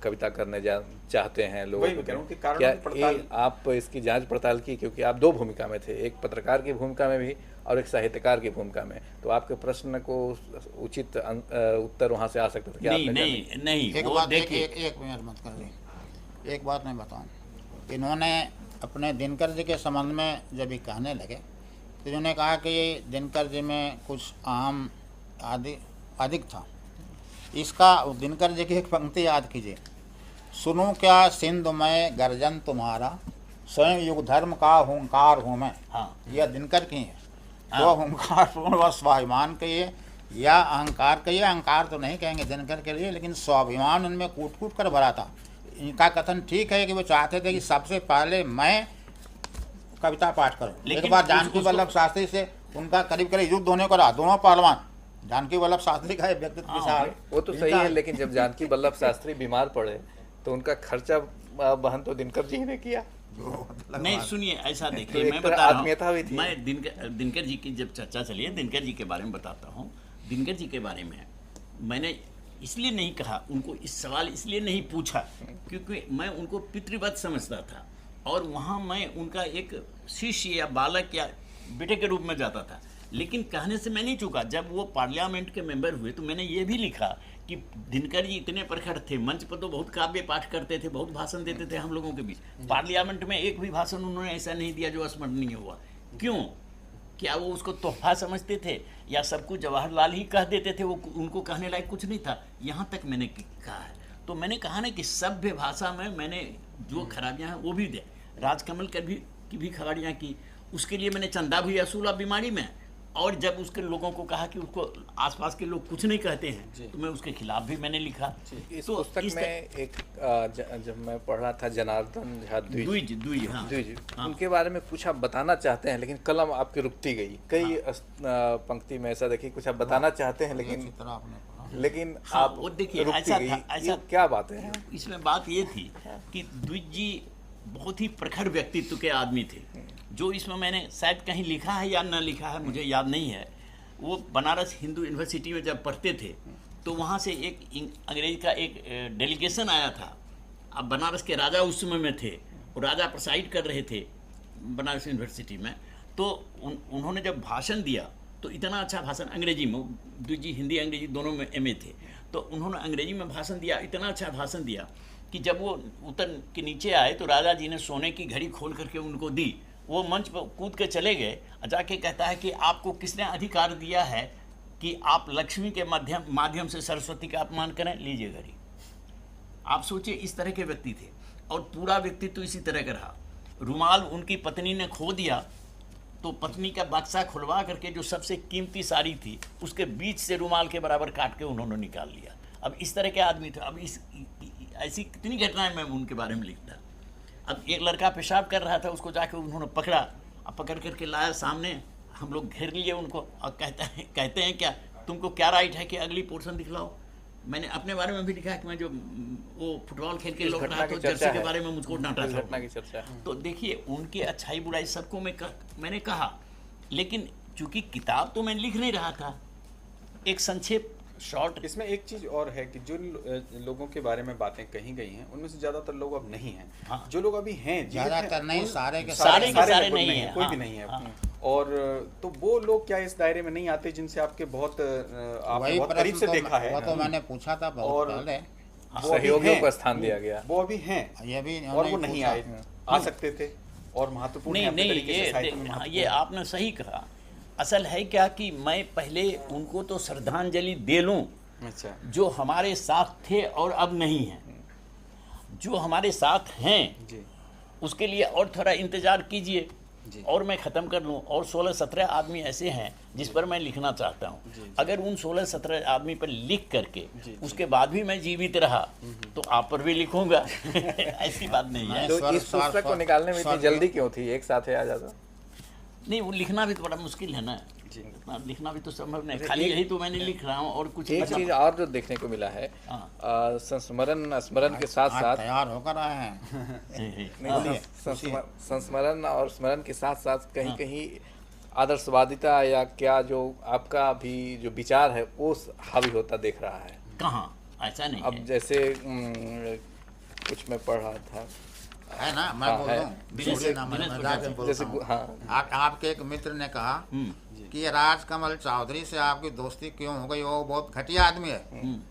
कविता करने चाहते हैं लोगों वही मैं कह रहा हूं कि कारण क्या पड़ताल- आप इसकी जांच पड़ताल की? क्योंकि आप दो भूमिका में थे, एक पत्रकार की भूमिका में भी और एक साहित्यकार की भूमिका में, तो आपके प्रश्न को उचित उत्तर वहाँ से आ सकता था। क्या नहीं आपने नहीं नहीं, एक वो बात देखिए एक मिनट मत कर रही, एक बात मैं बताऊं। इन्होंने अपने दिनकर जी के संबंध में जब ये कहने लगे तो इन्होंने कहा कि दिनकर जी में कुछ आम आदि अधिक था। इसका दिनकर जी की एक पंक्ति याद कीजिए, सुनो क्या सिंधु में गर्जन तुम्हारा, स्वयं युग धर्म का हुंकार हूँ मैं। हाँ। यह दिनकर की है। तो हुंकार पूर्ण व स्वाभिमान कहिए या अहंकार कहिए, अहंकार तो नहीं कहेंगे दिनकर के लिए, लेकिन स्वाभिमान उनमें कूट कूट कर भरा था। इनका कथन ठीक है कि वो चाहते थे कि सबसे पहले मैं कविता पाठ करूं। एक बार जानकी वल्लभ शास्त्री से उनका करीब करीब युद्ध होने को रहा, दोनों पहलवान। जानकी वल्लभ शास्त्री का व्यक्तित्व विशाल, वो तो सही है, लेकिन जब जानकी वल्लभ शास्त्री बीमार पड़े तो उनका खर्चा वहन तो दिनकर जी ने किया। नहीं सुनिए, ऐसा तो देखिए, एक मैं तरह बता रहा आत्मीयता भी हूँ, थी। मैं दिनकर जी की जब चर्चा चली है, दिनकर जी के बारे में बताता हूँ। दिनकर जी के बारे में मैंने इसलिए नहीं कहा, उनको इस सवाल इसलिए नहीं पूछा क्योंकि मैं उनको पितृवत समझता था और वहाँ मैं उनका एक शिष्य या बालक या बेटे के रूप में जाता था। लेकिन कहने से मैं नहीं चूका। जब वो पार्लियामेंट के मेंबर हुए तो मैंने ये भी लिखा कि दिनकर जी इतने प्रखर थे, मंच पर तो बहुत काव्य पाठ करते थे, बहुत भाषण देते थे हम लोगों के बीच। पार्लियामेंट में एक भी भाषण उन्होंने ऐसा नहीं दिया जो स्मरणीय हुआ। क्यों? क्या वो उसको तोहफा समझते थे या सब कुछ जवाहरलाल ही कह देते थे? वो उनको कहने लायक कुछ नहीं था। यहाँ तक मैंने कहा है। तो मैंने कहा ना कि सभ्य भाषा में मैंने जो खराबियाँ हैं वो भी दे। राजकमल की भी खराबियाँ की, उसके लिए मैंने चंदा भी असूला बीमारी में। और जब उसके लोगों को कहा कि उसको आसपास के लोग कुछ नहीं कहते हैं तो मैं उसके खिलाफ भी मैंने लिखा। इस तो पुस्तक में एक जब मैं पढ़ रहा था, जनार्दन झा द्विज, हाँ। द्विज, हाँ। उनके बारे में कुछ आप बताना चाहते हैं, लेकिन कलम आपकी रुकती गई। कई पंक्ति में ऐसा देखिए, कुछ आप बताना चाहते हैं लेकिन हाँ, आप वो देखिए, रुकती ऐसा गई। था, ये क्या बातें हैं? इसमें बात ये थी कि द्विज जी बहुत ही प्रखर व्यक्तित्व के आदमी थे। जो इसमें मैंने शायद कहीं लिखा है या न लिखा है मुझे याद नहीं है। वो बनारस हिंदू यूनिवर्सिटी में जब पढ़ते थे तो वहाँ से एक अंग्रेज का एक डेलीगेशन आया था। अब बनारस के राजा उस समय में थे, वो राजा प्रिसाइड कर रहे थे बनारस यूनिवर्सिटी में। तो उन्होंने जब भाषण दिया तो इतना अच्छा भाषण, अंग्रेजी में, द्विज जी हिंदी अंग्रेजी दोनों में MA थे, तो उन्होंने अंग्रेजी में भाषण दिया, इतना अच्छा भाषण दिया कि जब वो उतर के नीचे आए तो राजा जी ने सोने की घड़ी खोल करके उनको दी। वो मंच पर कूद के चले गए, जाके कहता है कि आपको किसने अधिकार दिया है कि आप लक्ष्मी के माध्यम से सरस्वती का अपमान करें? लीजिए घड़ी। आप सोचिए, इस तरह के व्यक्ति थे और पूरा व्यक्तित्व तो इसी तरह का रहा। रुमाल उनकी पत्नी ने खो दिया तो पत्नी का बक्सा खुलवा करके जो सबसे कीमती साड़ी थी उसके बीच से रुमाल के बराबर काट के उन्होंने निकाल लिया। अब इस तरह के आदमी थे। अब ऐसी कितनी घटनाएं मैं उनके बारे में लिखता। अब एक लड़का पेशाब कर रहा था, उसको जाके उन्होंने पकड़ा, अब पकड़ करके लाया सामने, हम लोग घेर लिए उनको और कहते हैं क्या तुमको क्या राइट है कि अगली पोर्शन दिखलाओ? मैंने अपने बारे में भी लिखा है कि मैं जो वो फुटबॉल खेल के लौट रहा था जर्सी के बारे में मुझको डांटा था। घटना की चर्चा। तो देखिए, उनकी अच्छाई बुराई सबको मैंने कहा, लेकिन चूंकि किताब तो मैं लिख नहीं रहा था, एक संक्षेप शॉर्ट। इसमें एक चीज और है कि जो लोगों के बारे में बातें कही गई हैं उनमें से ज्यादातर लोग अब नहीं हैं। हाँ। जो लोग अभी हैं, ज्यादातर नहीं, सारे के सारे लगभग नहीं हैं। कोई हाँ, भी नहीं है। हाँ। और तो वो लोग क्या इस दायरे में नहीं आते जिनसे आपने बहुत करीब से देखा है? वो तो मैंने पूछा था बहुत और पहले। वो अभी सहयोगियों हैं। को स्थान दिया गया। वो अभी हैं ये भी और वो नहीं पूछा। आए, आ सकते थे। और महत्वपूर्ण है नहीं अपने नहीं, तरीके से साहित्य में हाँ, महत्वपूर्ण ये है। आपने सही कहा। असल है क्या कि मैं पहले उनको तो श्रद्धांजलि दे लूं अच्छा जो हमारे साथ थे और अब नहीं हैं। जो हमारे साथ हैं जी उसके लिए और थोड़ा इंतज़ार कीजिए जी। और मैं ख़त्म कर लूँ। और 16-17 आदमी ऐसे हैं जिस पर मैं लिखना चाहता हूँ। जी। अगर उन 16-17 आदमी पर लिख करके जी। उसके बाद भी मैं जीवित रहा तो आप पर भी लिखूंगा। ऐसी बात नहीं है। तो स्वर- इस पुस्तक को स्वर- निकालने में इतनी स्वर- जल्दी क्यों थी? एक साथ ही आ जाता। नहीं, वो लिखना भी तो बड़ा मुश्किल है ना। जी। इतना लिखना भी तो संभव नहीं। खाली यही तो मैंने लिख रहा हूँ और कुछ एक चीज और जो देखने को मिला है, हाँ। संस्मरण स्मरण के साथ आज साथ तैयार होकर आए हैं। नहीं, संस्मरण और स्मरण के साथ साथ कहीं कहीं आदर्शवादिता या क्या जो आपका भी जो विचार है वो हावी होता देख रहा है। कहाँ, ऐसा नहीं अब है। जैसे कुछ मैं पढ़ रहा था, है ना, मैं हाँ, बोल है। दूं, जैसे- छोड़िए ना, मैं जैसे- मजाक में बोलता जैसे हूं। हाँ आपके एक मित्र ने कहा कि राजकमल चौधरी से आपकी दोस्ती क्यों हो गई, वो बहुत घटिया आदमी है।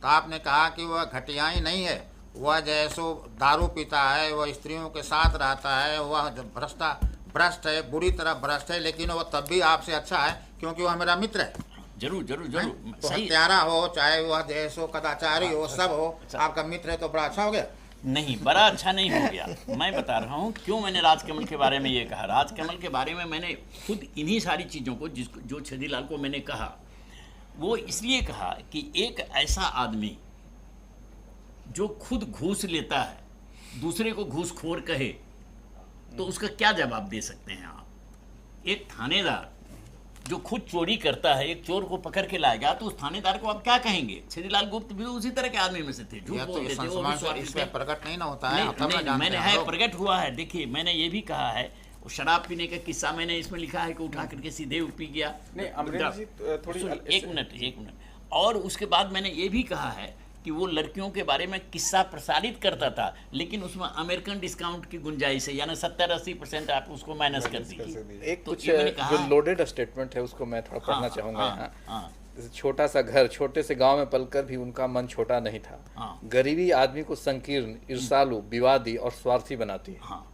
तो आपने कहा कि वह घटिया ही नहीं है, वह जैसो दारू पीता है, वह स्त्रियों के साथ रहता है, वह भ्रष्ट है, बुरी तरह भ्रष्ट है, लेकिन वह तब भी आपसे अच्छा है क्योंकि वह मेरा मित्र है। जरूर जरूर जरूर, तो सही। हत्यारा हो चाहे वह जैसो कदाचारी हो, सब हो, आपका मित्र है तो बड़ा अच्छा हो गया। नहीं, बड़ा अच्छा नहीं हो गया। मैं बता रहा हूँ क्यों मैंने राजकमल के बारे में ये कहा। राजकमल के बारे में मैंने खुद इन्हीं सारी चीज़ों को जो छेदीलाल को मैंने कहा, वो इसलिए कहा कि एक ऐसा आदमी जो खुद घूस लेता है, दूसरे को घूसखोर कहे, तो उसका क्या जवाब दे सकते हैं आप। एक थानेदार जो खुद चोरी करता है, एक चोर को पकड़ के लाएगा, तो उस थानेदार को आप क्या कहेंगे। छेदीलाल गुप्त भी उसी तरह के आदमी में से थे, झूठ यह तो बोलते थे, वो भी संस्मरण स्वार्थी इसमें थे। प्रकट नहीं ना होता है, नहीं, तब ना नहीं, जानते मैंने हैं है लोग। प्रकट हुआ है। देखिए, मैंने ये भी कहा है, वो शराब पीने का किस्सा मैंने इसमें लिखा है कि उठा करके सीधे पी गया। नहीं, अमरेंद्र जी, थोड़ी सुन, इससे- एक मिनट। और उसके बाद मैंने ये भी कहा है कि वो लड़कियों के बारे में किस्सा प्रसारित करता था, लेकिन उसमें अमेरिकन डिस्काउंट की गुंजाइश है, यानी 70-80% आप उसको माइनस कर दीजिए। एक तो कुछ ये मैंने कहा- जो लोडेड स्टेटमेंट है उसको मैं थोड़ा पढ़ना चाहूंगा हाँ, यहाँ। हाँ। जैसे छोटा सा घर, छोटे से गांव में पलकर भी उनका मन छोटा नहीं था। हाँ। गरीबी आदमी को संकीर्ण, ईर्षालु, विवादी और स्वार्थी बनाती है। हाँ,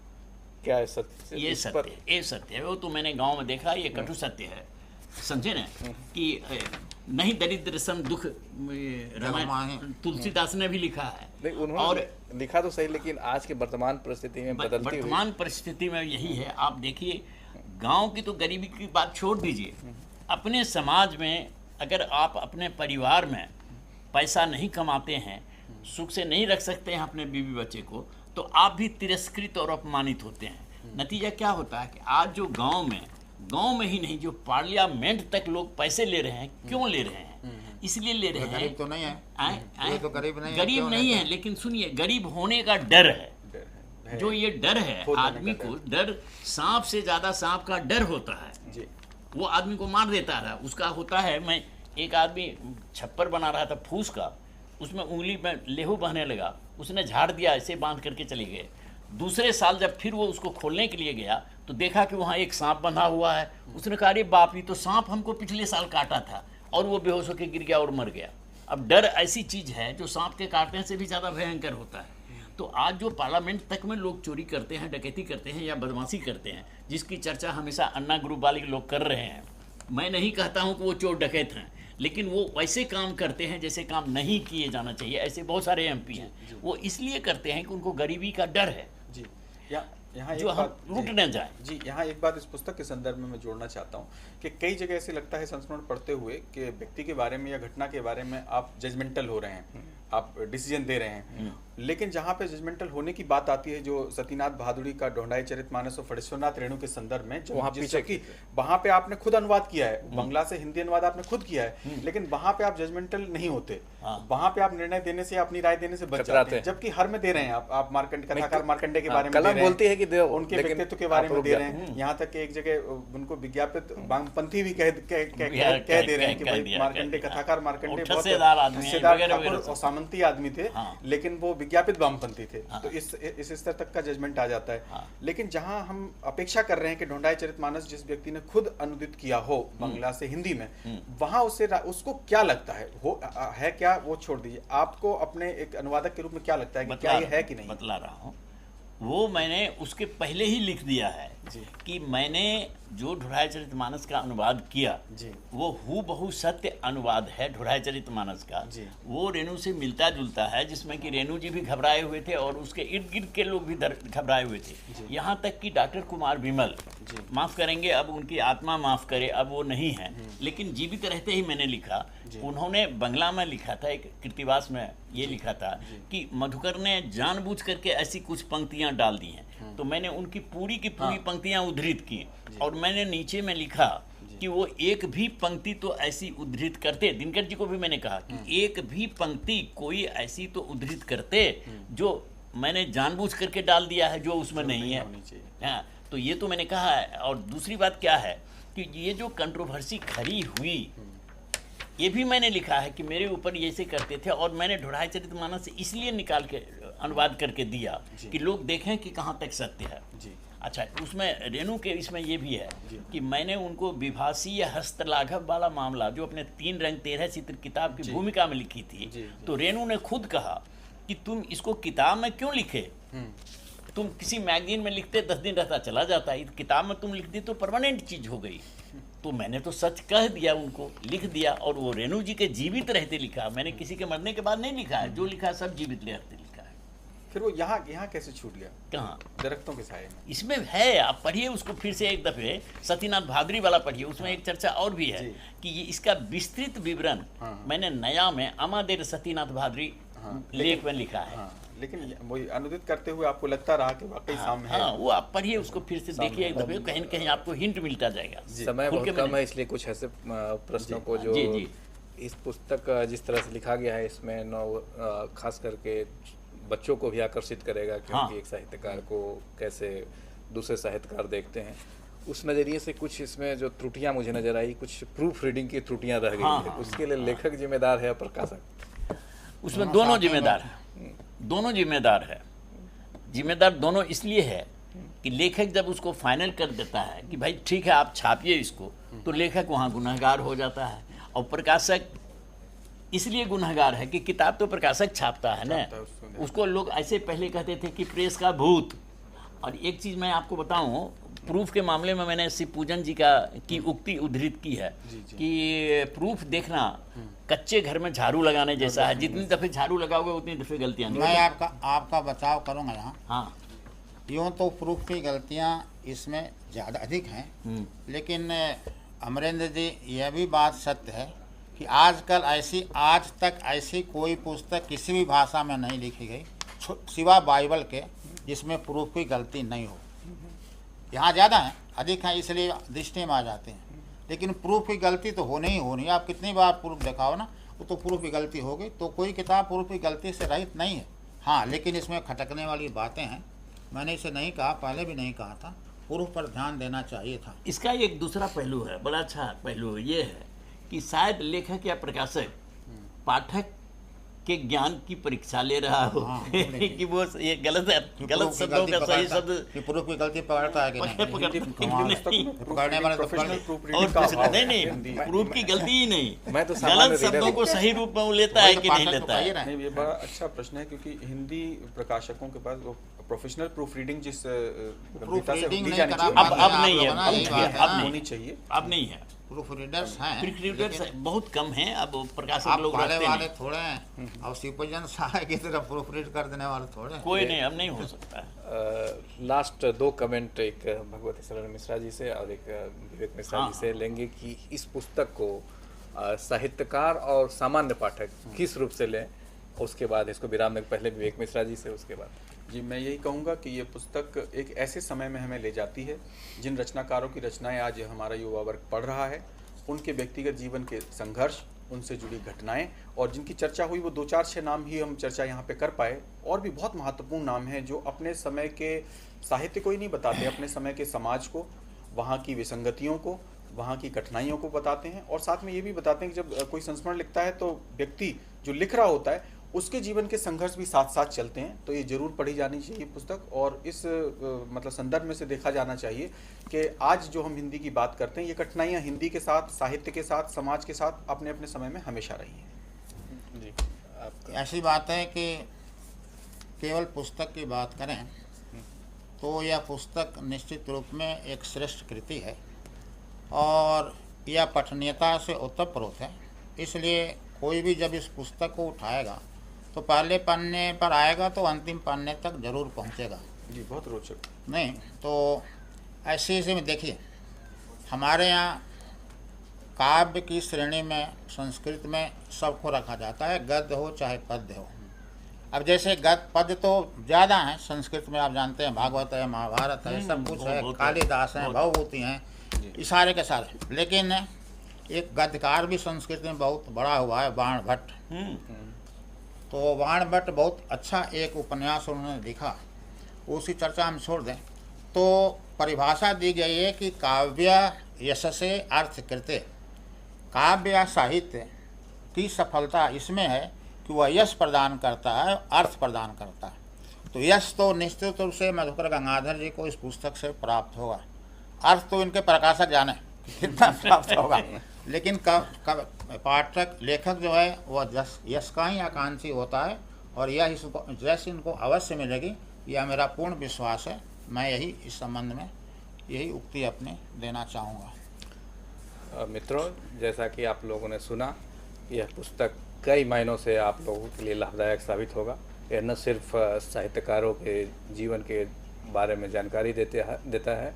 क्या है सत्य? ये इस सत्य पर- है, ये सत्य है। वो तो मैंने गांव में देखा, ये कटु सत्य है। समझे ना कि नहीं दरिद्र सम दुख, रामायण तुलसीदास ने भी लिखा है। नहीं, उन्होंने और लिखा तो सही, लेकिन आज के वर्तमान परिस्थिति में बदलती हुई वर्तमान परिस्थिति में यही है। आप देखिए, गांव की तो गरीबी की बात छोड़ दीजिए, अपने समाज में अगर आप अपने परिवार में पैसा नहीं कमाते हैं, सुख से नहीं रख सकते हैं अपने बीवी बच्चे को, तो आप भी तिरस्कृत और अपमानित होते हैं। नतीजा क्या होता है कि आज जो गांव में ही नहीं, जो पार्लियामेंट तक लोग पैसे ले रहे हैं, क्यों ले रहे हैं? इसलिए ले रहे हैं, गरीब तो नहीं है, ये तो गरीब नहीं है, गरीब क्यों नहीं लेते है, हैं? लेकिन सुनिए, गरीब होने का डर है। है। जो ये डर है खो जाने आदमी का को, डर सांप से ज्यादा सांप का डर होता है। जी वो आदमी को मार देता है। उसका होता है, मैं एक आदमी छप्पर बना रहा था फूस का, उसमें उंगली में लेहू बहने लगा, उसने झाड़ दिया, ऐसे बांध करके चले गए। दूसरे साल जब फिर वो उसको खोलने के लिए गया तो देखा कि वहाँ एक सांप बंधा हुआ है। उसने कहा, अरे बाप, ये तो सांप हमको पिछले साल काटा था, और वो बेहोश होकर गिर गया और मर गया। अब डर ऐसी चीज है जो सांप के काटने से भी ज्यादा भयंकर होता है। तो आज जो पार्लियामेंट तक में लोग चोरी करते हैं, डकैती करते हैं या बदमाशी करते हैं, जिसकी चर्चा हमेशा अन्ना ग्रुप वाले लोग कर रहे हैं, मैं नहीं कहता हूं कि वो चोर डकैत हैं, लेकिन वो वैसे काम करते हैं जैसे काम नहीं किए जाना चाहिए। ऐसे बहुत सारे एमपी हैं, वो इसलिए करते हैं कि उनको गरीबी का डर है, जी। यहाँ जो एक हम बात लूट जी, न जाए। जी, यहाँ एक बात इस पुस्तक के संदर्भ में मैं जोड़ना चाहता हूँ कि कई जगह ऐसे लगता है संस्मरण पढ़ते हुए कि व्यक्ति के बारे में या घटना के बारे में आप जजमेंटल हो रहे हैं, आप डिसीजन दे रहे हैं। लेकिन जहाँ पे जजमेंटल होने की बात आती है, जो सतीनाथ भादुड़ी का ढोंढाई चरितमानस और फणेश्वरनाथ रेणु के संदर्भ में, वहाँ पीछे की वहाँ पे आपने खुद अनुवाद किया है, बंगला से हिंदी अनुवाद आपने खुद किया है, लेकिन वहाँ पे आप जजमेंटल नहीं होते। वहाँ पे आप निर्णय देने से, अपनी राय देने से बच जाते हैं, जबकि हर में दे रहे हैं आप मार्कंड कथाकार मार्कंडे के बारे में कलम बोलती है कि उनके व्यक्तित्व के बारे में दे रहे हैं। यहाँ तक कि एक जगह उनको विज्ञापित वामपंथी भी कह दे रहे हैं कि भाई मार्कंडे कथाकार मार्कंडे बहुत हिस्सेदार ठाकुर और सामंती आदमी थे, लेकिन वो विज्ञापित वामपंथी थे। तो इस स्तर तक का जजमेंट आ जाता है। लेकिन जहां हम अपेक्षा कर रहे हैं कि ढोंढाई चरितमानस जिस व्यक्ति ने खुद अनुदित किया हो बंगला से हिंदी में, वहां उसको क्या लगता है क्या, वो छोड़ दीजिए, आपको अपने एक अनुवादक के रूप में क्या लगता है कि क्या ये है कि नहीं? बतला रहा हूँ। वो मैंने उसके पहले ही लिख दिया है जी। कि मैंने जो ढुढ़ाईचरितमानस का अनुवाद किया जी। वो हूबहू सत्य अनुवाद है ढुढ़ाईचरितमानस का। जी। वो रेणु से मिलता जुलता है, जिसमें कि रेणु जी भी घबराए हुए थे और उसके इर्द गिर्द के लोग भी घबराए हुए थे। यहाँ तक कि डॉक्टर कुमार विमल, माफ़ करेंगे, अब उनकी आत्मा माफ़ करे, अब वो नहीं है, लेकिन जीवित रहते ही मैंने लिखा, उन्होंने बंगला में लिखा था, एक कृतिवास में ये लिखा था कि मधुकर ने जानबूझ करके ऐसी कुछ पंक्तियां डाल दी हैं। तो मैंने उनकी पूरी की पूरी पंक्तियां उद्धृत की और मैंने नीचे में लिखा कि वो एक भी पंक्ति तो ऐसी उद्धृत करते, दिनकर जी को भी मैंने कहा कि एक भी पंक्ति कोई ऐसी तो उद्धृत करते जो मैंने जानबूझ करके डाल दिया है, जो उसमें नहीं है। हाँ, तो ये तो मैंने कहा है। और दूसरी बात क्या है कि ये जो कंट्रोवर्सी खड़ी हुई, ये भी मैंने लिखा है कि मेरे ऊपर ये से करते थे और मैंने ढुढ़ाईचरितमानस से इसलिए निकाल के अनुवाद करके दिया कि लोग देखें कि कहाँ तक सत्य है। अच्छा, उसमें रेणु के इसमें ये भी है कि मैंने उनको विभासीय हस्तलाघव वाला मामला जो अपने 3 रंग 13 चित्र किताब की भूमिका में लिखी थी, तो रेणु ने खुद कहा कि तुम इसको किताब में क्यों लिखे, तुम किसी मैगजीन में लिखते 10 दिन रहता चला जाता है, किताब में तुम लिख दी तो परमानेंट चीज हो गई। तो मैंने तो सच कह दिया, उनको लिख दिया, और वो रेणु जी के जीवित रहते लिखा, मैंने किसी के मरने के बाद नहीं लिखा है, जो लिखा है सब जीवित रहते लिखा है। फिर वो यहाँ कैसे छूट गया? कहाँ? दरख्तों के साए में। इसमें है, आप पढ़िए उसको फिर से एक दफे, सतीनाथ भादरी वाला पढ़िए, उसमें एक चर्चा और भी है कि ये इसका विस्तृत विवरण मैंने नया में अमादेर सतीनाथ भादरी लेख में लिखा है। लेकिन वो अनुदित करते हुए आपको लगता रहा कि वाकई सामने है। हाँ, वो आप पढ़िए उसको फिर से देखिए एक दफे, कहीं न कहीं आपको हिंट मिलता जाएगा। समय बहुत कम है, इसलिए कुछ ऐसे प्रश्नों को जो इस पुस्तक जिस तरह से लिखा गया है, इसमें खास करके बच्चों को भी आकर्षित करेगा, क्योंकि एक साहित्यकार को कैसे दूसरे साहित्यकार देखते हैं, उस नज़रिए से कुछ इसमें जो त्रुटियां मुझे नजर आई, कुछ प्रूफ रीडिंग की त्रुटियां रह गई है। उसके लिए लेखक जिम्मेदार है, प्रकाशक? उसमें दोनों जिम्मेदार हैं, दोनों जिम्मेदार है। जिम्मेदार दोनों इसलिए है कि लेखक जब उसको फाइनल कर देता है कि भाई ठीक है आप छापिए इसको, तो लेखक वहाँ गुनहगार हो जाता है, और प्रकाशक इसलिए गुनहगार है कि किताब तो प्रकाशक छापता है ना। उसको लोग ऐसे पहले कहते थे कि प्रेस का भूत। और एक चीज़ मैं आपको बताऊं, प्रूफ के मामले में मैंने शिव पूजन जी की उक्ति उद्धृत की है कि प्रूफ देखना कच्चे घर में झाड़ू लगाने जैसा है, जितनी दफे झाड़ू लगाओगे उतनी दफे गलतियां नहीं। मैं आपका बचाव करूंगा यहाँ। हाँ, यूँ तो प्रूफ की गलतियाँ इसमें ज़्यादा अधिक हैं, लेकिन अमरेंद्र जी यह भी बात सत्य है कि आज तक ऐसी कोई पुस्तक किसी भी भाषा में नहीं लिखी गई सिवा बाइबल के जिसमें प्रूफ की गलती नहीं हो। यहाँ ज़्यादा है, अधिक है, इसलिए दृष्टि में आ जाते हैं, लेकिन प्रूफ की गलती तो होनी ही होनी है। आप कितनी बार प्रूफ दिखाओ ना, वो तो प्रूफ की गलती होगी। तो कोई किताब प्रूफ की गलती से रहित नहीं है। हाँ, लेकिन इसमें खटकने वाली बातें हैं, मैंने इसे नहीं कहा, पहले भी नहीं कहा था, प्रूफ पर ध्यान देना चाहिए था। इसका एक दूसरा पहलू है, बड़ा अच्छा पहलू ये है कि शायद लेखक या प्रकाशक पाठक के ज्ञान की परीक्षा ले रहा हो कि वो ये गलत शब्दों का सही शब्द प्रूफ की गलती पकड़ता है कि नहीं, प्रूफ की गलती ही नहीं, मैं तो गलत शब्दों को सही रूप में लेता है कि नहीं लेता है। ये बड़ा अच्छा प्रश्न है, क्योंकि हिंदी प्रकाशकों के पास वो प्रोफेशनल प्रूफ रीडिंग जिस गंभीरता से दी जानी चाहिए अब नहीं है, अब होनी चाहिए, अब नहीं है। प्रूफ रीडर्स हैं, बहुत कम हैं, अब प्रकाशक लोग रखते वाले थोड़े हैं, और शिवपूजन साय की तरह प्रूफ रीड कर देने वाले थोड़े, कोई नहीं, अब नहीं हो सकता है। लास्ट 2 कमेंट एक भगवती शरण मिश्रा जी से और एक विवेक मिश्रा जी से लेंगे कि इस पुस्तक को साहित्यकार और सामान्य पाठक किस रूप से लें, उसके बाद इसको विराम में पहले विवेक मिश्रा जी से, उसके बाद। जी, मैं यही कहूँगा कि ये पुस्तक एक ऐसे समय में हमें ले जाती है जिन रचनाकारों की रचनाएं आज हमारा युवा वर्ग पढ़ रहा है, उनके व्यक्तिगत जीवन के संघर्ष, उनसे जुड़ी घटनाएं, और जिनकी चर्चा हुई वो 2-4-6 नाम ही हम चर्चा यहाँ पे कर पाए, और भी बहुत महत्वपूर्ण नाम हैं जो अपने समय के साहित्य को ही नहीं बताते, अपने समय के समाज को, वहाँ की विसंगतियों को, वहाँ की कठिनाइयों को बताते हैं, और साथ में ये भी बताते हैं कि जब कोई संस्मरण लिखता है तो व्यक्ति जो लिख रहा होता है उसके जीवन के संघर्ष भी साथ साथ चलते हैं। तो ये जरूर पढ़ी जानी चाहिए पुस्तक, और इस मतलब संदर्भ में से देखा जाना चाहिए कि आज जो हम हिंदी की बात करते हैं, ये कठिनाइयाँ हिंदी के साथ, साहित्य के साथ, समाज के साथ अपने अपने समय में हमेशा रही हैं। जी, ऐसी बात है कि केवल पुस्तक की बात करें तो यह पुस्तक निश्चित रूप में एक श्रेष्ठ कृति है और यह पठनीयता से ओतप्रोत है। इसलिए कोई भी जब इस पुस्तक को उठाएगा तो पहले पन्ने पर आएगा तो अंतिम पन्ने तक जरूर पहुंचेगा। जी, बहुत रोचक। नहीं तो ऐसे में देखिए, हमारे यहाँ काव्य की श्रेणी में संस्कृत में सबको रखा जाता है, गद्य हो चाहे पद्य हो। अब जैसे गद्य पद्य तो ज़्यादा हैं संस्कृत में, आप जानते हैं भागवत है, महाभारत है, सब कुछ है, कालिदास हैं, भवभूति हैं, इशारे के सारे। लेकिन एक गद्यकार भी संस्कृत में बहुत बड़ा हुआ है, बाण भट्ट। तो बाण भट्ट बहुत अच्छा एक उपन्यास उन्होंने लिखा, उसी चर्चा हम छोड़ दें। तो परिभाषा दी गई है कि काव्य यशसे अर्थ कृते, काव्य या साहित्य की सफलता इसमें है कि वह यश प्रदान करता है, अर्थ प्रदान करता है। तो यश तो निश्चित रूप से मधुकर गंगाधर जी को इस पुस्तक से प्राप्त होगा, अर्थ तो इनके प्रकाशक जाने कितना प्राप्त होगा। लेकिन पाठक लेखक जो है वह यश का ही आकांक्षी होता है और यह इसको जैसे इनको अवश्य मिलेगी, यह मेरा पूर्ण विश्वास है। मैं यही इस संबंध में यही उक्ति अपने देना चाहूँगा। मित्रों, जैसा कि आप लोगों ने सुना, यह पुस्तक कई मायनों से आप लोगों के लिए लाभदायक साबित होगा। यह न सिर्फ साहित्यकारों के जीवन के बारे में जानकारी देता है,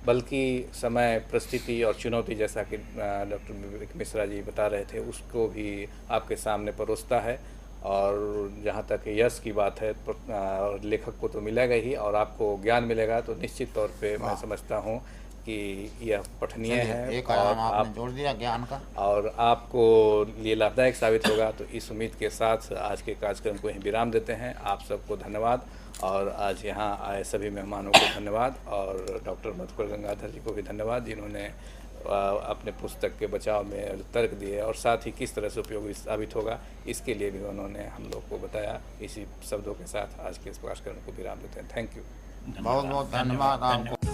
बल्कि समय, परिस्थिति और चुनौती, जैसा कि डॉक्टर विवेक मिश्रा जी बता रहे थे, उसको भी आपके सामने परोसता है। और जहाँ तक यश की बात है, लेखक को तो मिलेगा ही और आपको ज्ञान मिलेगा, तो निश्चित तौर पे मैं समझता हूँ कि यह पठनीय है एक और आपने जोड़ दिया ज्ञान का, और आपको लिए लाभदायक साबित होगा। तो इस उम्मीद के साथ आज के कार्यक्रम को यहीं विराम देते हैं। आप सबको धन्यवाद और आज यहाँ आए सभी मेहमानों को धन्यवाद और डॉक्टर मधुकर गंगाधर जी को भी धन्यवाद, जिन्होंने अपने पुस्तक के बचाव में तर्क दिए और साथ ही किस तरह से उपयोगी साबित होगा, इसके लिए भी उन्होंने हम लोग को बताया। इसी शब्दों के साथ आज के इस कार्यक्रम को विराम देते हैं। Thank you. बहुत बहुत धन्यवाद आपको।